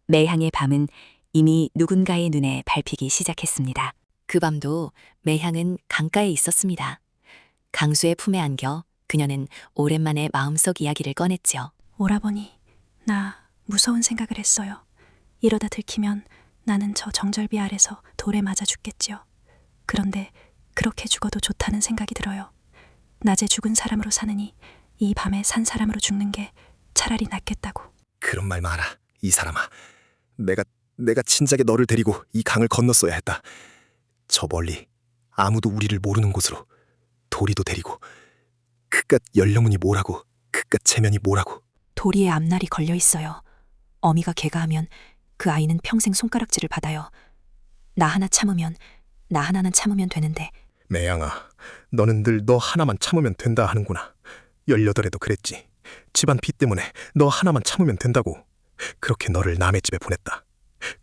매향의 밤은 이미 누군가의 눈에 밟히기 시작했습니다. 그 밤도 매향은 강가에 있었습니다. 강수의 품에 안겨 그녀는 오랜만에 마음속 이야기를 꺼냈지요. 오라버니, 나 무서운 생각을 했어요. 이러다 들키면 나는 저 정절비 아래서 돌에 맞아 죽겠지요. 그런데 그렇게 죽어도 좋다는 생각이 들어요. 낮에 죽은 사람으로 사느니 이 밤에 산 사람으로 죽는 게 차라리 낫겠다고. 그런 말 마라, 이 사람아. 내가 진작에 너를 데리고 이 강을 건넜어야 했다. 저 멀리 아무도 우리를 모르는 곳으로 도리도 데리고 그깟 열려문이 뭐라고 그깟 체면이 뭐라고. 도리의 앞날이 걸려 있어요. 어미가 개가하면 그 아이는 평생 손가락질을 받아요. 나 하나는 참으면 되는데. 매양아, 너는 늘 너 하나만 참으면 된다 하는구나. 18에도 그랬지. 집안 빚 때문에 너 하나만 참으면 된다고. 그렇게 너를 남의 집에 보냈다.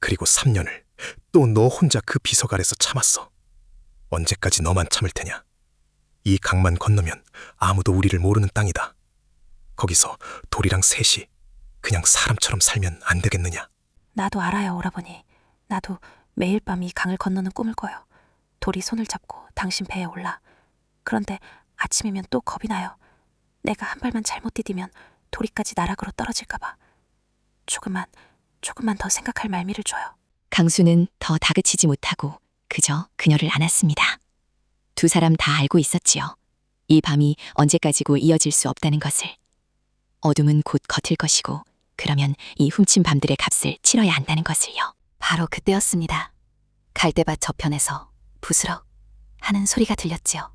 그리고 3년을 또 너 혼자 그 비석 아래서 참았어. 언제까지 너만 참을 테냐? 이 강만 건너면 아무도 우리를 모르는 땅이다. 거기서 돌이랑 셋이 그냥 사람처럼 살면 안 되겠느냐? 나도 알아요, 오라버니. 나도 매일 밤 이 강을 건너는 꿈을 꿔요. 돌이 손을 잡고 당신 배에 올라. 그런데 아침이면 또 겁이 나요. 내가 한 발만 잘못 디디면 돌이까지 나락으로 떨어질까봐. 조금만 더 생각할 말미를 줘요. 강수는 더 다그치지 못하고 그저 그녀를 안았습니다. 두 사람 다 알고 있었지요. 이 밤이 언제까지고 이어질 수 없다는 것을. 어둠은 곧 겉을 것이고 그러면 이 훔친 밤들의 값을 치러야 한다는 것을요. 바로 그때였습니다. 갈대밭 저편에서 부스럭 하는 소리가 들렸지요.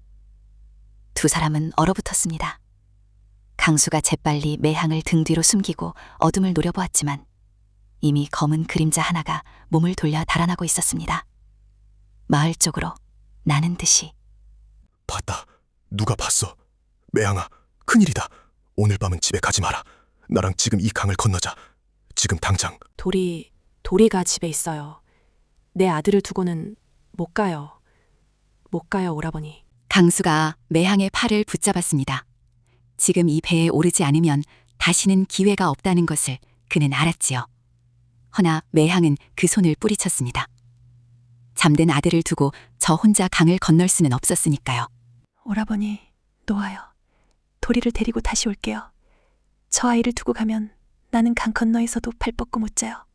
두 사람은 얼어붙었습니다. 강수가 재빨리 매향을 등 뒤로 숨기고 어둠을 노려보았지만 이미 검은 그림자 하나가 몸을 돌려 달아나고 있었습니다. 마을 쪽으로 나는 듯이. 봤다. 누가 봤어? 매양아, 큰일이다. 오늘 밤은 집에 가지 마라. 나랑 지금 이 강을 건너자. 지금 당장. 도리가 집에 있어요. 내 아들을 두고는 못 가요. 못 가요, 오라버니. 강수가 매향의 팔을 붙잡았습니다. 지금 이 배에 오르지 않으면 다시는 기회가 없다는 것을 그는 알았지요. 허나 매향은 그 손을 뿌리쳤습니다. 잠든 아들을 두고 저 혼자 강을 건널 수는 없었으니까요. 오라버니, 놓아요. 도리를 데리고 다시 올게요. 저 아이를 두고 가면 나는 강 건너에서도 발 뻗고 못 자요.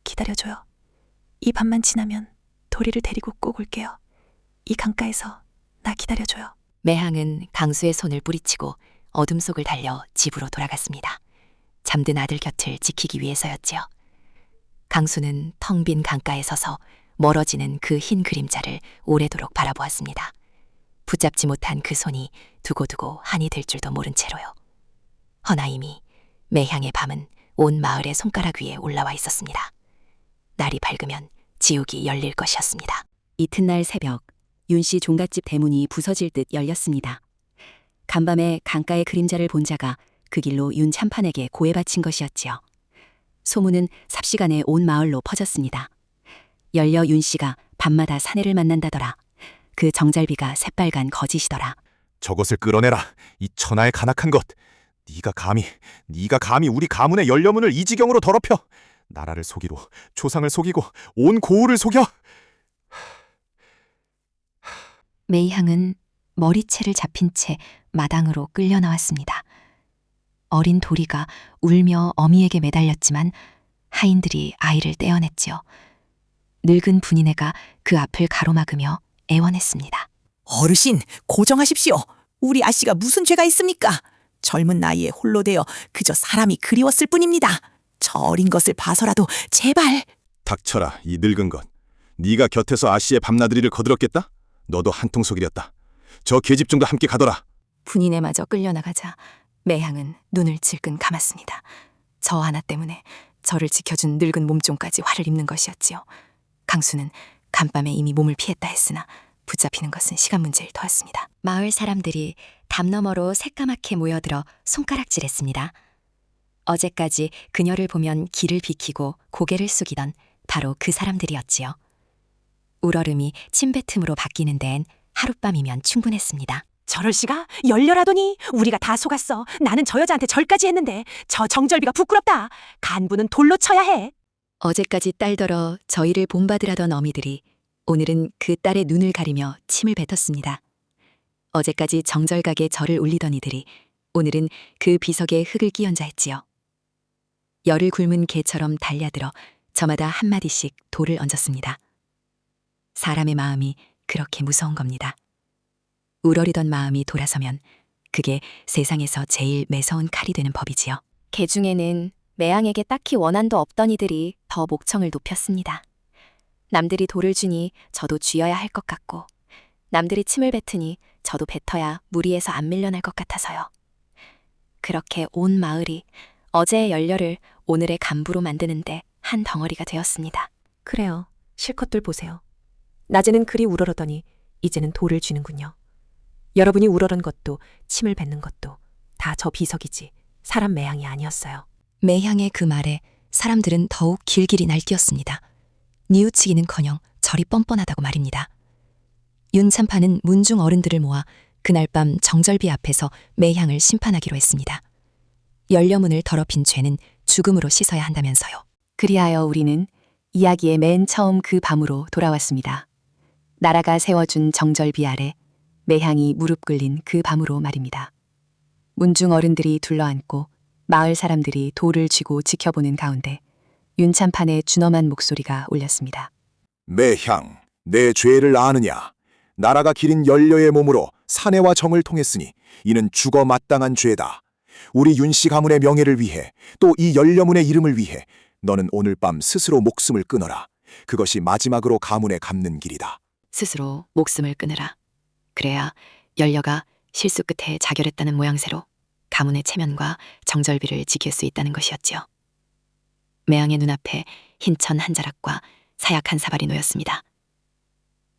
기다려줘요. 이 밤만 지나면 도리를 데리고 꼭 올게요. 이 강가에서 나 기다려줘요. 매향은 강수의 손을 뿌리치고 어둠 속을 달려 집으로 돌아갔습니다. 잠든 아들 곁을 지키기 위해서였지요. 강수는 텅 빈 강가에 서서 멀어지는 그 흰 그림자를 오래도록 바라보았습니다. 붙잡지 못한 그 손이 두고두고 한이 될 줄도 모른 채로요. 허나 이미 매향의 밤은 온 마을의 손가락 위에 올라와 있었습니다. 날이 밝으면 지옥이 열릴 것이었습니다. 이튿날 새벽, 윤씨 종갓집 대문이 부서질 듯 열렸습니다. 간밤에 강가의 그림자를 본 자가 그 길로 윤 참판에게 고해 바친 것이었지요. 소문은 삽시간에 온 마을로 퍼졌습니다. 열려 윤씨가 밤마다 사내를 만난다더라. 그 정잘비가 새빨간 거짓이더라. 저것을 끌어내라. 이 천하의 간악한 것. 네가 감히 우리 가문의 연려문을 이 지경으로 더럽혀. 나라를 속이로 조상을 속이고 온 고을을 속여. 매향은 머리채를 잡힌 채 마당으로 끌려 나왔습니다. 어린 도리가 울며 어미에게 매달렸지만 하인들이 아이를 떼어냈지요. 늙은 분이네가 그 앞을 가로막으며 애원했습니다. 어르신, 고정하십시오. 우리 아씨가 무슨 죄가 있습니까? 젊은 나이에 홀로 되어 그저 사람이 그리웠을 뿐입니다. 저 어린 것을 봐서라도 제발. 닥쳐라, 이 늙은 것. 네가 곁에서 아씨의 밤나들이를 거들었겠다? 너도 한통 속이렸다. 저 계집종도 함께 가더라. 분이네마저 끌려나가자 매향은 눈을 질끈 감았습니다. 저 하나 때문에 저를 지켜준 늙은 몸종까지 화를 입는 것이었지요. 강수는 간밤에 이미 몸을 피했다 했으나 붙잡히는 것은 시간 문제일 터였습니다. 마을 사람들이 담 너머로 새까맣게 모여들어 손가락질했습니다. 어제까지 그녀를 보면 길을 비키고 고개를 숙이던 바로 그 사람들이었지요. 울얼음이 침뱉음으로 바뀌는 데엔 하룻밤이면 충분했습니다. 저럴 씨가 열렬하더니 우리가 다 속았어. 나는 저 여자한테 절까지 했는데 저 정절비가 부끄럽다. 간부는 돌로 쳐야 해. 어제까지 딸더러 저희를 본받으라던 어미들이 오늘은 그 딸의 눈을 가리며 침을 뱉었습니다. 어제까지 정절각에 저를 울리던 이들이 오늘은 그 비석에 흙을 끼얹어 했지요. 열을 굶은 개처럼 달려들어 저마다 한마디씩 돌을 얹었습니다. 사람의 마음이 그렇게 무서운 겁니다. 우러리던 마음이 돌아서면 그게 세상에서 제일 매서운 칼이 되는 법이지요. 개 중에는 매양에게 딱히 원한도 없던 이들이 더 목청을 높였습니다. 남들이 돌을 주니 저도 쥐어야 할 것 같고 남들이 침을 뱉으니 저도 뱉어야 무리에서 안 밀려날 것 같아서요. 그렇게 온 마을이 어제의 연려를 오늘의 간부로 만드는데 한 덩어리가 되었습니다. 그래요. 실컷들 보세요. 낮에는 그리 우러러더니 이제는 돌을 쥐는군요. 여러분이 우러른 것도 침을 뱉는 것도 다 저 비석이지 사람 매향이 아니었어요. 매향의 그 말에 사람들은 더욱 길길이 날뛰었습니다. 뉘우치기는커녕 절이 뻔뻔하다고 말입니다. 윤참판은 문중 어른들을 모아 그날 밤 정절비 앞에서 매향을 심판하기로 했습니다. 연려문을 더럽힌 죄는 죽음으로 씻어야 한다면서요. 그리하여 우리는 이야기의 맨 처음 그 밤으로 돌아왔습니다. 나라가 세워준 정절비 아래 매향이 무릎 꿇린 그 밤으로 말입니다. 문중 어른들이 둘러앉고 마을 사람들이 돌을 쥐고 지켜보는 가운데 윤참판의 준엄한 목소리가 울렸습니다. 매향, 내 죄를 아느냐? 나라가 기린 연려의 몸으로 사내와 정을 통했으니 이는 죽어 마땅한 죄다. 우리 윤씨 가문의 명예를 위해 또 이 연려문의 이름을 위해 너는 오늘 밤 스스로 목숨을 끊어라. 그것이 마지막으로 가문에 갚는 길이다. 스스로 목숨을 끊으라. 그래야 연려가 실수 끝에 자결했다는 모양새로 가문의 체면과 정절비를 지킬 수 있다는 것이었지요. 매양의 눈앞에 흰천 한 자락과 사약 한 사발이 놓였습니다.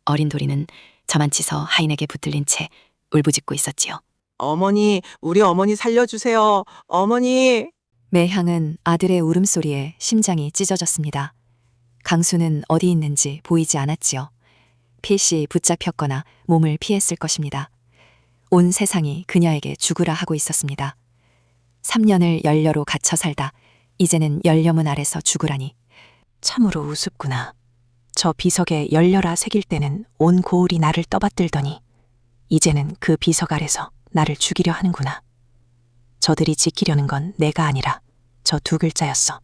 어린 도리는 저만치서 하인에게 붙들린 채 울부짖고 있었지요. 어머니, 우리 어머니 살려주세요. 어머니. 매향은 아들의 울음소리에 심장이 찢어졌습니다. 강수는 어디 있는지 보이지 않았지요. 필시 붙잡혔거나 몸을 피했을 것입니다. 온 세상이 그녀에게 죽으라 하고 있었습니다. 3년을 연려로 갇혀 살다 이제는 연려문 아래서 죽으라니. 참으로 우습구나. 저 비석에 열려라 새길 때는 온 고을이 나를 떠받들더니 이제는 그 비석 아래서 나를 죽이려 하는구나. 저들이 지키려는 건 내가 아니라 저 두 글자였어.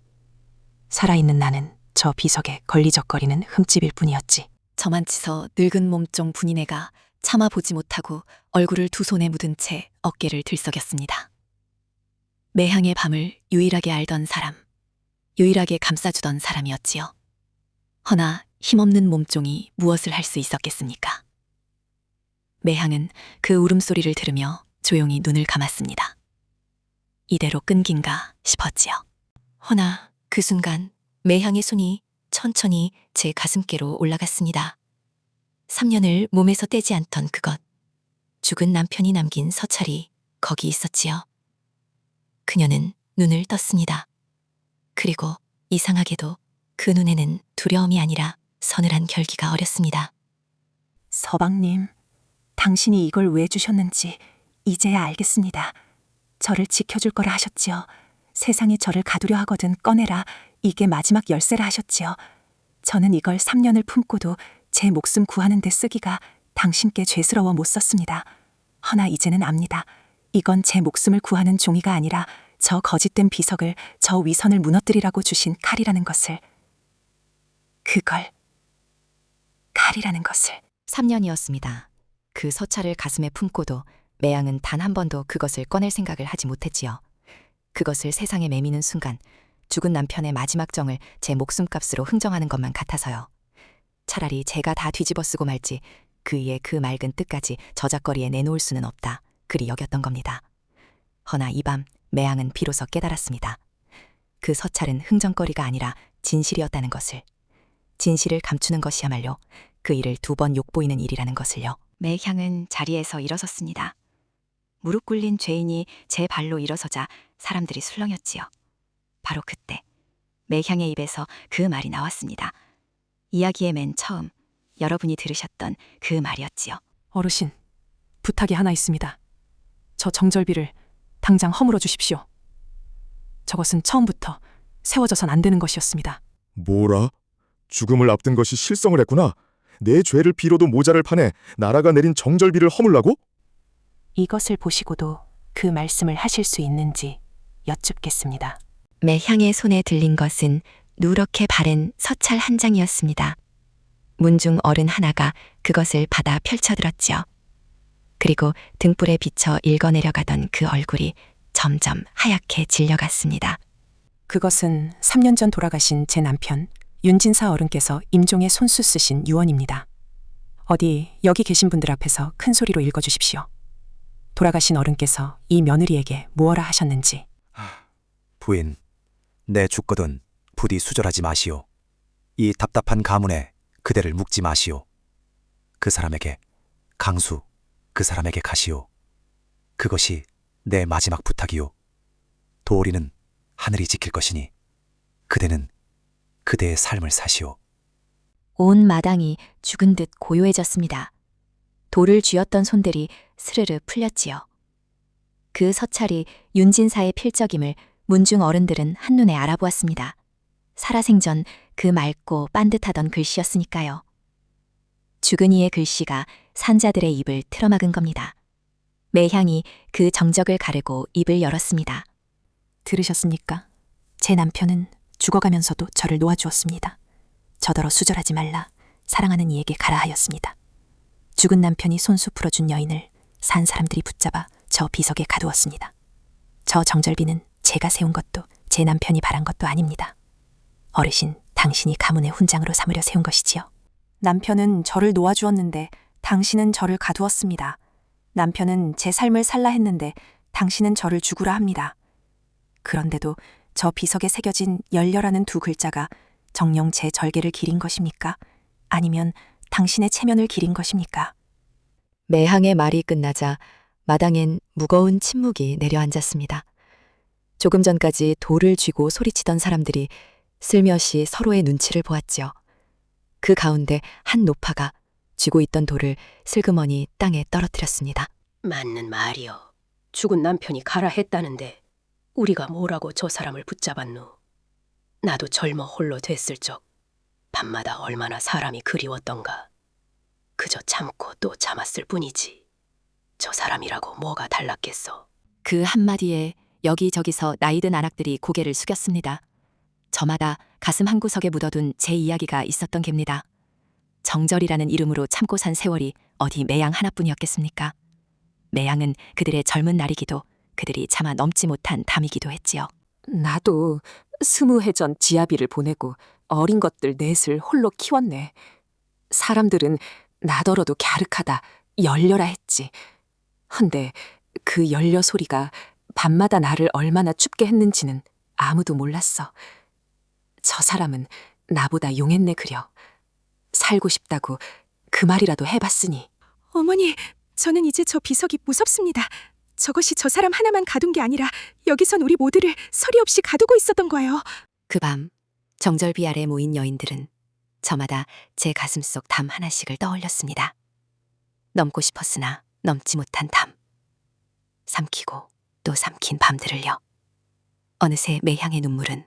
살아있는 나는 저 비석에 걸리적거리는 흠집일 뿐이었지. 저만치서 늙은 몸종 분이네가 참아 보지 못하고 얼굴을 두 손에 묻은 채 어깨를 들썩였습니다. 매향의 밤을 유일하게 알던 사람, 유일하게 감싸주던 사람이었지요. 허나 힘없는 몸종이 무엇을 할 수 있었겠습니까? 매향은 그 울음소리를 들으며 조용히 눈을 감았습니다. 이대로 끊긴가 싶었지요. 허나 그 순간 매향의 손이 천천히 제 가슴께로 올라갔습니다. 3년을 몸에서 떼지 않던 그것, 죽은 남편이 남긴 서찰이 거기 있었지요. 그녀는 눈을 떴습니다. 그리고 이상하게도 그 눈에는 두려움이 아니라 서늘한 결기가 어렸습니다. 서방님, 당신이 이걸 왜 주셨는지 이제야 알겠습니다. 저를 지켜줄 거라 하셨지요. 세상이 저를 가두려 하거든 꺼내라. 이게 마지막 열쇠라 하셨지요. 저는 이걸 3년을 품고도 제 목숨 구하는 데 쓰기가 당신께 죄스러워 못 썼습니다. 허나 이제는 압니다. 이건 제 목숨을 구하는 종이가 아니라 저 거짓된 비석을, 저 위선을 무너뜨리라고 주신 칼이라는 것을. 그걸, 칼이라는 것을. 3년이었습니다. 그 서찰을 가슴에 품고도 매양은 단 한 번도 그것을 꺼낼 생각을 하지 못했지요. 그것을 세상에 매미는 순간 죽은 남편의 마지막 정을 제 목숨값으로 흥정하는 것만 같아서요. 차라리 제가 다 뒤집어 쓰고 말지 그 위에 그 맑은 뜻까지 저작거리에 내놓을 수는 없다. 그리 여겼던 겁니다. 허나 이 밤 매양은 비로소 깨달았습니다. 그 서찰은 흥정거리가 아니라 진실이었다는 것을. 진실을 감추는 것이야말로 그 일을 2번 욕보이는 일이라는 것을요. 매향은 자리에서 일어섰습니다. 무릎 꿇린 죄인이 제 발로 일어서자 사람들이 술렁였지요. 바로 그때 매향의 입에서 그 말이 나왔습니다. 이야기의 맨 처음 여러분이 들으셨던 그 말이었지요. 어르신, 부탁이 하나 있습니다. 저 정절비를 당장 허물어 주십시오. 저것은 처음부터 세워져선 안 되는 것이었습니다. 뭐라? 죽음을 앞둔 것이 실성을 했구나. 내 죄를 빌어도 모자를 파내 나라가 내린 정절비를 허물라고? 이것을 보시고도 그 말씀을 하실 수 있는지 여쭙겠습니다. 매향의 손에 들린 것은 누렇게 바른 서찰 한 장이었습니다. 문중 어른 하나가 그것을 받아 펼쳐들었지요. 그리고 등불에 비쳐 읽어내려가던 그 얼굴이 점점 하얗게 질려갔습니다. 그것은 3년 전 돌아가신 제 남편 윤진사 어른께서 임종의 손수 쓰신 유언입니다. 어디 여기 계신 분들 앞에서 큰 소리로 읽어주십시오. 돌아가신 어른께서 이 며느리에게 무엇라 하셨는지. 부인, 내 죽거든 부디 수절하지 마시오. 이 답답한 가문에 그대를 묵지 마시오. 그 사람에게, 강수, 그 사람에게 가시오. 그것이 내 마지막 부탁이오. 도리는 하늘이 지킬 것이니 그대는 그대의 삶을 사시오. 온 마당이 죽은 듯 고요해졌습니다. 돌을 쥐었던 손들이 스르르 풀렸지요. 그 서찰이 윤진사의 필적임을 문중 어른들은 한눈에 알아보았습니다. 살아생전 그 맑고 반듯하던 글씨였으니까요. 죽은 이의 글씨가 산자들의 입을 틀어막은 겁니다. 매향이 그 정적을 가르고 입을 열었습니다. 들으셨습니까? 제 남편은 죽어가면서도 저를 놓아주었습니다. 저더러 수절하지 말라, 사랑하는 이에게 가라 하였습니다. 죽은 남편이 손수 풀어준 여인을 산 사람들이 붙잡아 저 비석에 가두었습니다. 저 정절비는 제가 세운 것도 제 남편이 바란 것도 아닙니다. 어르신, 당신이 가문의 훈장으로 삼으려 세운 것이지요. 남편은 저를 놓아주었는데 당신은 저를 가두었습니다. 남편은 제 삶을 살라 했는데 당신은 저를 죽으라 합니다. 그런데도 저 비석에 새겨진 열려라는 두 글자가 정녕 제 절개를 기린 것입니까? 아니면 당신의 체면을 기린 것입니까? 매향의 말이 끝나자 마당엔 무거운 침묵이 내려앉았습니다. 조금 전까지 돌을 쥐고 소리치던 사람들이 슬며시 서로의 눈치를 보았지요. 그 가운데 한 노파가 쥐고 있던 돌을 슬그머니 땅에 떨어뜨렸습니다. 맞는 말이요. 죽은 남편이 가라 했다는데 우리가 뭐라고 저 사람을 붙잡았누. 나도 젊어 홀로 됐을 적 밤마다 얼마나 사람이 그리웠던가. 그저 참고 또 참았을 뿐이지. 저 사람이라고 뭐가 달랐겠어. 그 한마디에 여기저기서 나이든 아낙들이 고개를 숙였습니다. 저마다 가슴 한구석에 묻어둔 제 이야기가 있었던 갭니다. 정절이라는 이름으로 참고 산 세월이 어디 매양 하나뿐이었겠습니까? 매양은 그들의 젊은 날이기도 그들이 참아 넘지 못한 담이기도 했지요. 나도 20해 전 지아비를 보내고 어린 것들 넷을 홀로 키웠네. 사람들은 나더러도 갸륵하다, 열려라 했지. 헌데 그 열려 소리가 밤마다 나를 얼마나 춥게 했는지는 아무도 몰랐어. 저 사람은 나보다 용했네 그려. 살고 싶다고 그 말이라도 해봤으니. 어머니, 저는 이제 저 비석이 무섭습니다. 저것이 저 사람 하나만 가둔 게 아니라 여기선 우리 모두를 서리 없이 가두고 있었던 거예요. 그 밤 정절비 아래 모인 여인들은 저마다 제 가슴속 담 하나씩을 떠올렸습니다. 넘고 싶었으나 넘지 못한 담. 삼키고 또 삼킨 밤들을요. 어느새 매향의 눈물은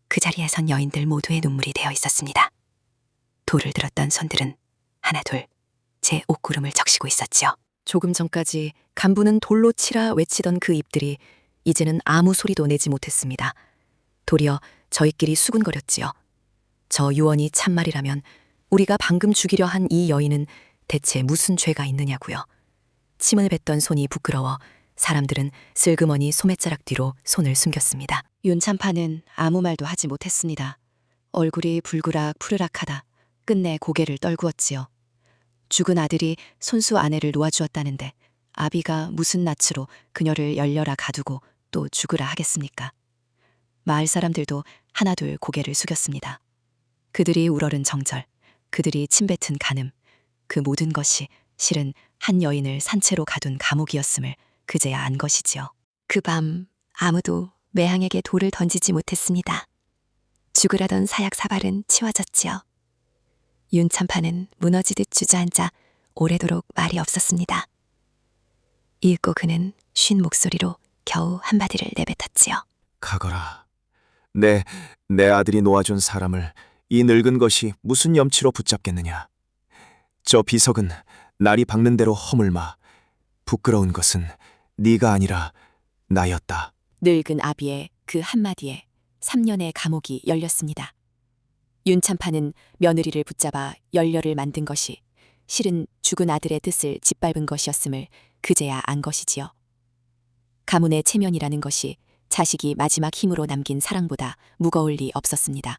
그 자리에 선 여인들 모두의 눈물이 되어 있었습니다. 돌을 들었던 손들은 하나둘 제 옷구름을 적시고 있었지요. 조금 전까지 간부는 돌로 치라 외치던 그 입들이 이제는 아무 소리도 내지 못했습니다. 도리어 저희끼리 수군거렸지요. 저 유언이 참말이라면 우리가 방금 죽이려 한 이 여인은 대체 무슨 죄가 있느냐고요. 침을 뱉던 손이 부끄러워 사람들은 슬그머니 소매자락 뒤로 손을 숨겼습니다. 윤참파는 아무 말도 하지 못했습니다. 얼굴이 불그락 푸르락하다 끝내 고개를 떨구었지요. 죽은 아들이 손수 아내를 놓아주었다는데 아비가 무슨 낯으로 그녀를 열려라 가두고 또 죽으라 하겠습니까? 마을 사람들도 하나둘 고개를 숙였습니다. 그들이 우러른 정절, 그들이 침뱉은 간음, 그 모든 것이 실은 한 여인을 산채로 가둔 감옥이었음을 그제야 안 것이지요. 그 밤 아무도 매향에게 돌을 던지지 못했습니다. 죽으라던 사약사발은 치워졌지요. 윤참파는 무너지듯 주저앉아 오래도록 말이 없었습니다. 읽고 그는 쉰 목소리로 겨우 한마디를 내뱉었지요. 가거라. 내 아들이 놓아준 사람을 이 늙은 것이 무슨 염치로 붙잡겠느냐. 저 비석은 날이 박는 대로 허물마. 부끄러운 것은 네가 아니라 나였다. 늙은 아비의 그 한마디에 3년의 감옥이 열렸습니다. 윤참파는 며느리를 붙잡아 열려를 만든 것이 실은 죽은 아들의 뜻을 짓밟은 것이었음을 그제야 안 것이지요. 가문의 체면이라는 것이 자식이 마지막 힘으로 남긴 사랑보다 무거울 리 없었습니다.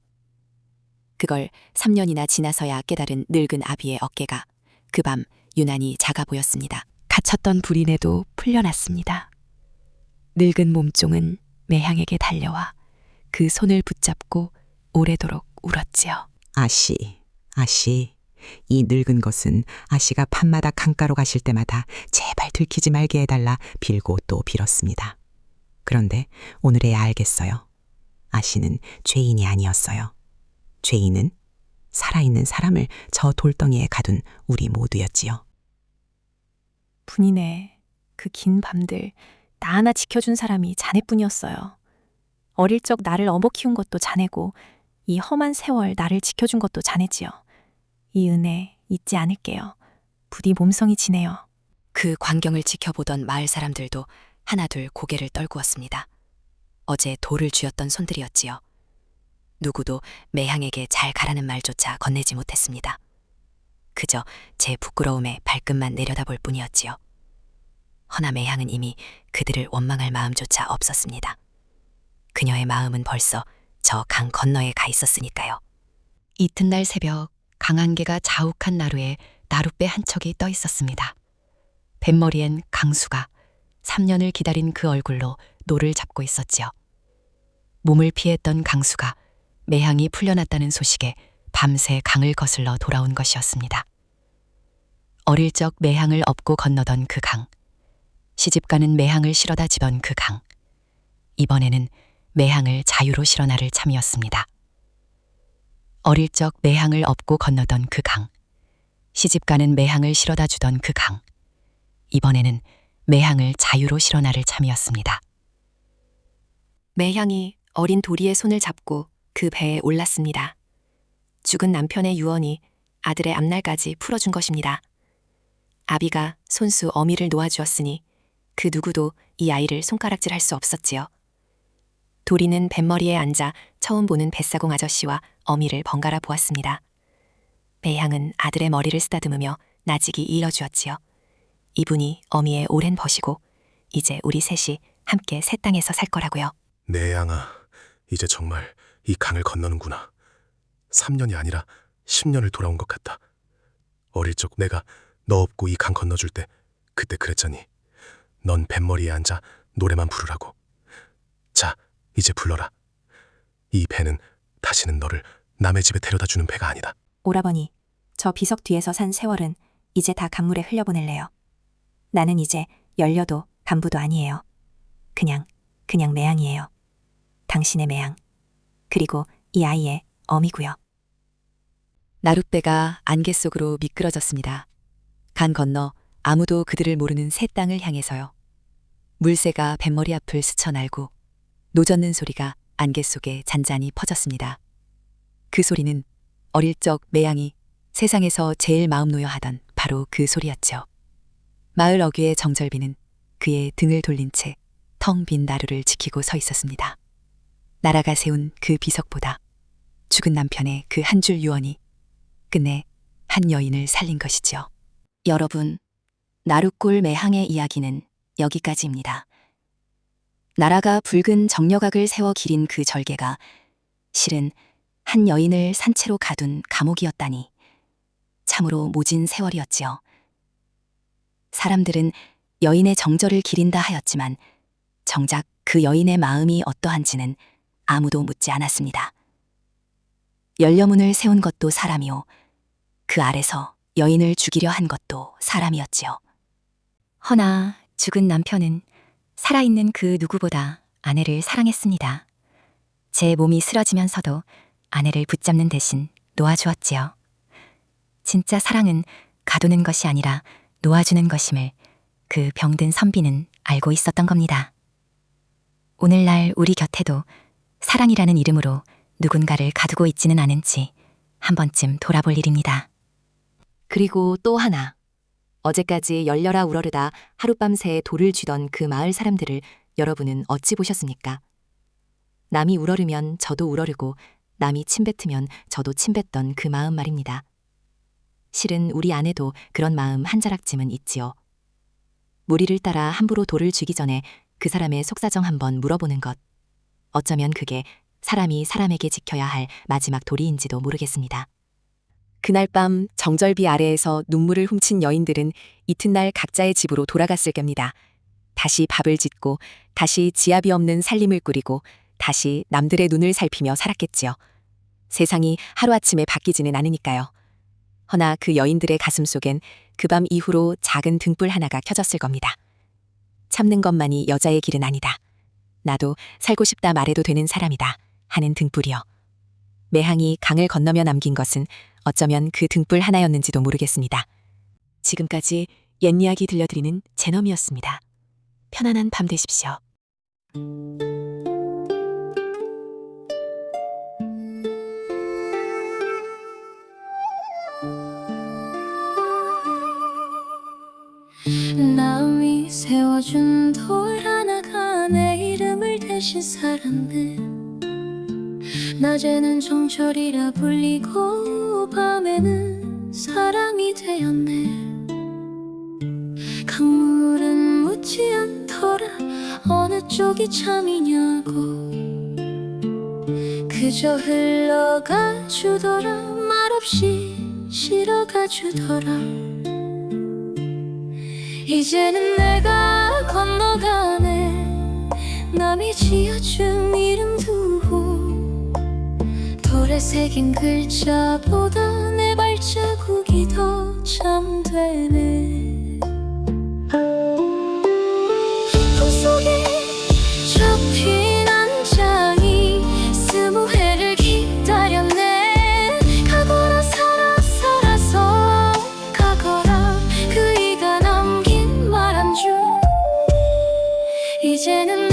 그걸 3년이나 지나서야 깨달은 늙은 아비의 어깨가 그 밤 유난히 작아 보였습니다. 갇혔던 불인에도 풀려났습니다. 늙은 몸종은 매향에게 달려와 그 손을 붙잡고 오래도록 울었지요. 아씨, 이 늙은 것은 아씨가 밤마다 강가로 가실 때마다 제발 들키지 말게 해달라 빌고 또 빌었습니다. 그런데 오늘에야 알겠어요. 아씨는 죄인이 아니었어요. 죄인은 살아있는 사람을 저 돌덩이에 가둔 우리 모두였지요. 분이네. 그 긴 밤들 나 하나 지켜준 사람이 자네뿐이었어요. 어릴 적 나를 어버 키운 것도 자네고 이 험한 세월 나를 지켜준 것도 자네지요. 이 은혜 잊지 않을게요. 부디 몸성이 지네요. 그 광경을 지켜보던 마을 사람들도 하나둘 고개를 떨구었습니다. 어제 돌을 쥐었던 손들이었지요. 누구도 매향에게 잘 가라는 말조차 건네지 못했습니다. 그저 제 부끄러움에 발끝만 내려다볼 뿐이었지요. 허나 매향은 이미 그들을 원망할 마음조차 없었습니다. 그녀의 마음은 벌써 저 강 건너에 가 있었으니까요. 이튿날 새벽 강안개가 자욱한 나루에 나룻배 한 척이 떠 있었습니다. 뱃머리엔 강수가 3년을 기다린 그 얼굴로 노를 잡고 있었지요. 몸을 피했던 강수가 매향이 풀려났다는 소식에 밤새 강을 거슬러 돌아온 것이었습니다. 어릴 적 매향을 업고 건너던 그 강, 시집가는 매향을 실어다 지던 그 강, 이번에는 매향을 자유로 실어 나를 참이었습니다. 어릴 적 매향을 업고 건너던 그 강, 시집가는 매향을 실어다 주던 그 강, 이번에는 매향을 자유로 실어 나를 참이었습니다. 매향이 어린 도리의 손을 잡고 그 배에 올랐습니다. 죽은 남편의 유언이 아들의 앞날까지 풀어준 것입니다. 아비가 손수 어미를 놓아주었으니 그 누구도 이 아이를 손가락질할 수 없었지요. 도리는 뱃머리에 앉아 처음 보는 뱃사공 아저씨와 어미를 번갈아 보았습니다. 매향은 아들의 머리를 쓰다듬으며 나직이 일러주었지요. 이분이 어미의 오랜 벗이고 이제 우리 셋이 함께 새 땅에서 살 거라고요. 내 양아, 이제 정말 이 강을 건너는구나. 3년이 아니라 10년을 돌아온 것 같다. 어릴 적 내가 너 업고 이 강 건너줄 때 그때 그랬잖니. 넌 뱃머리에 앉아 노래만 부르라고. 자, 이제 불러라. 이 배는 다시는 너를 남의 집에 데려다 주는 배가 아니다. 오라버니, 저 비석 뒤에서 산 세월은 이제 다 강물에 흘려보낼래요. 나는 이제 열려도 간부도 아니에요. 그냥 매향이에요. 당신의 매향. 그리고 이 아이의 어미고요. 나룻배가 안개 속으로 미끄러졌습니다. 강 건너 아무도 그들을 모르는 새 땅을 향해서요. 물새가 뱃머리 앞을 스쳐 날고 노젓는 소리가 안개 속에 잔잔히 퍼졌습니다. 그 소리는 어릴 적 매향이 세상에서 제일 마음 놓여 하던 바로 그 소리였죠. 마을 어귀의 정절비는 그의 등을 돌린 채 텅 빈 나루를 지키고 서 있었습니다. 나라가 세운 그 비석보다 죽은 남편의 그 한 줄 유언이 끝내 한 여인을 살린 것이지요. 여러분, 나룻골 매향의 이야기는 여기까지입니다. 나라가 붉은 정려각을 세워 기린 그 절개가 실은 한 여인을 산채로 가둔 감옥이었다니 참으로 모진 세월이었지요. 사람들은 여인의 정절을 기린다 하였지만 정작 그 여인의 마음이 어떠한지는 아무도 묻지 않았습니다. 열려문을 세운 것도 사람이요. 그 아래서 여인을 죽이려 한 것도 사람이었지요. 허나 죽은 남편은 살아있는 그 누구보다 아내를 사랑했습니다. 제 몸이 쓰러지면서도 아내를 붙잡는 대신 놓아주었지요. 진짜 사랑은 가두는 것이 아니라 놓아주는 것임을 그 병든 선비는 알고 있었던 겁니다. 오늘날 우리 곁에도 사랑이라는 이름으로 누군가를 가두고 있지는 않은지 한 번쯤 돌아볼 일입니다. 그리고 또 하나. 어제까지 열려라 우러르다 하룻밤새 돌을 쥐던 그 마을 사람들을 여러분은 어찌 보셨습니까? 남이 우러르면 저도 우러르고 남이 침뱉으면 저도 침뱉던 그 마음 말입니다. 실은 우리 안에도 그런 마음 한 자락쯤은 있지요. 무리를 따라 함부로 돌을 쥐기 전에 그 사람의 속사정 한번 물어보는 것. 어쩌면 그게 사람이 사람에게 지켜야 할 마지막 도리인지도 모르겠습니다. 그날 밤 정절비 아래에서 눈물을 훔친 여인들은 이튿날 각자의 집으로 돌아갔을 겁니다. 다시 밥을 짓고 다시 지압이 없는 살림을 꾸리고 다시 남들의 눈을 살피며 살았겠지요. 세상이 하루아침에 바뀌지는 않으니까요. 허나 그 여인들의 가슴 속엔 그 밤 이후로 작은 등불 하나가 켜졌을 겁니다. 참는 것만이 여자의 길은 아니다. 나도 살고 싶다 말해도 되는 사람이다. 하는 등불이요. 매항이 강을 건너며 남긴 것은 어쩌면 그 등불 하나였는지도 모르겠습니다. 지금까지 옛이야기 들려드리는 제넘이었습니다. 편안한 밤 되십시오. 남이 세워준 돌 하나가 내 이름을 대신 살았네. 낮에는 정철이라 불리고 밤에는 사랑이 되었네. 강물은 묻지 않더라 어느 쪽이 참이냐고. 그저 흘러가 주더라 말없이 실어가 주더라. 이제는 내가 건너가네. 남이 지어준 이름 두고 돌에 새긴 글자보다 내 발자국이 더 참되네. 품 속에 접힌 한 장이 20회를 기다렸네. 가거라 살아서 가거라 그 이가 남긴 말 한 줄. 이제는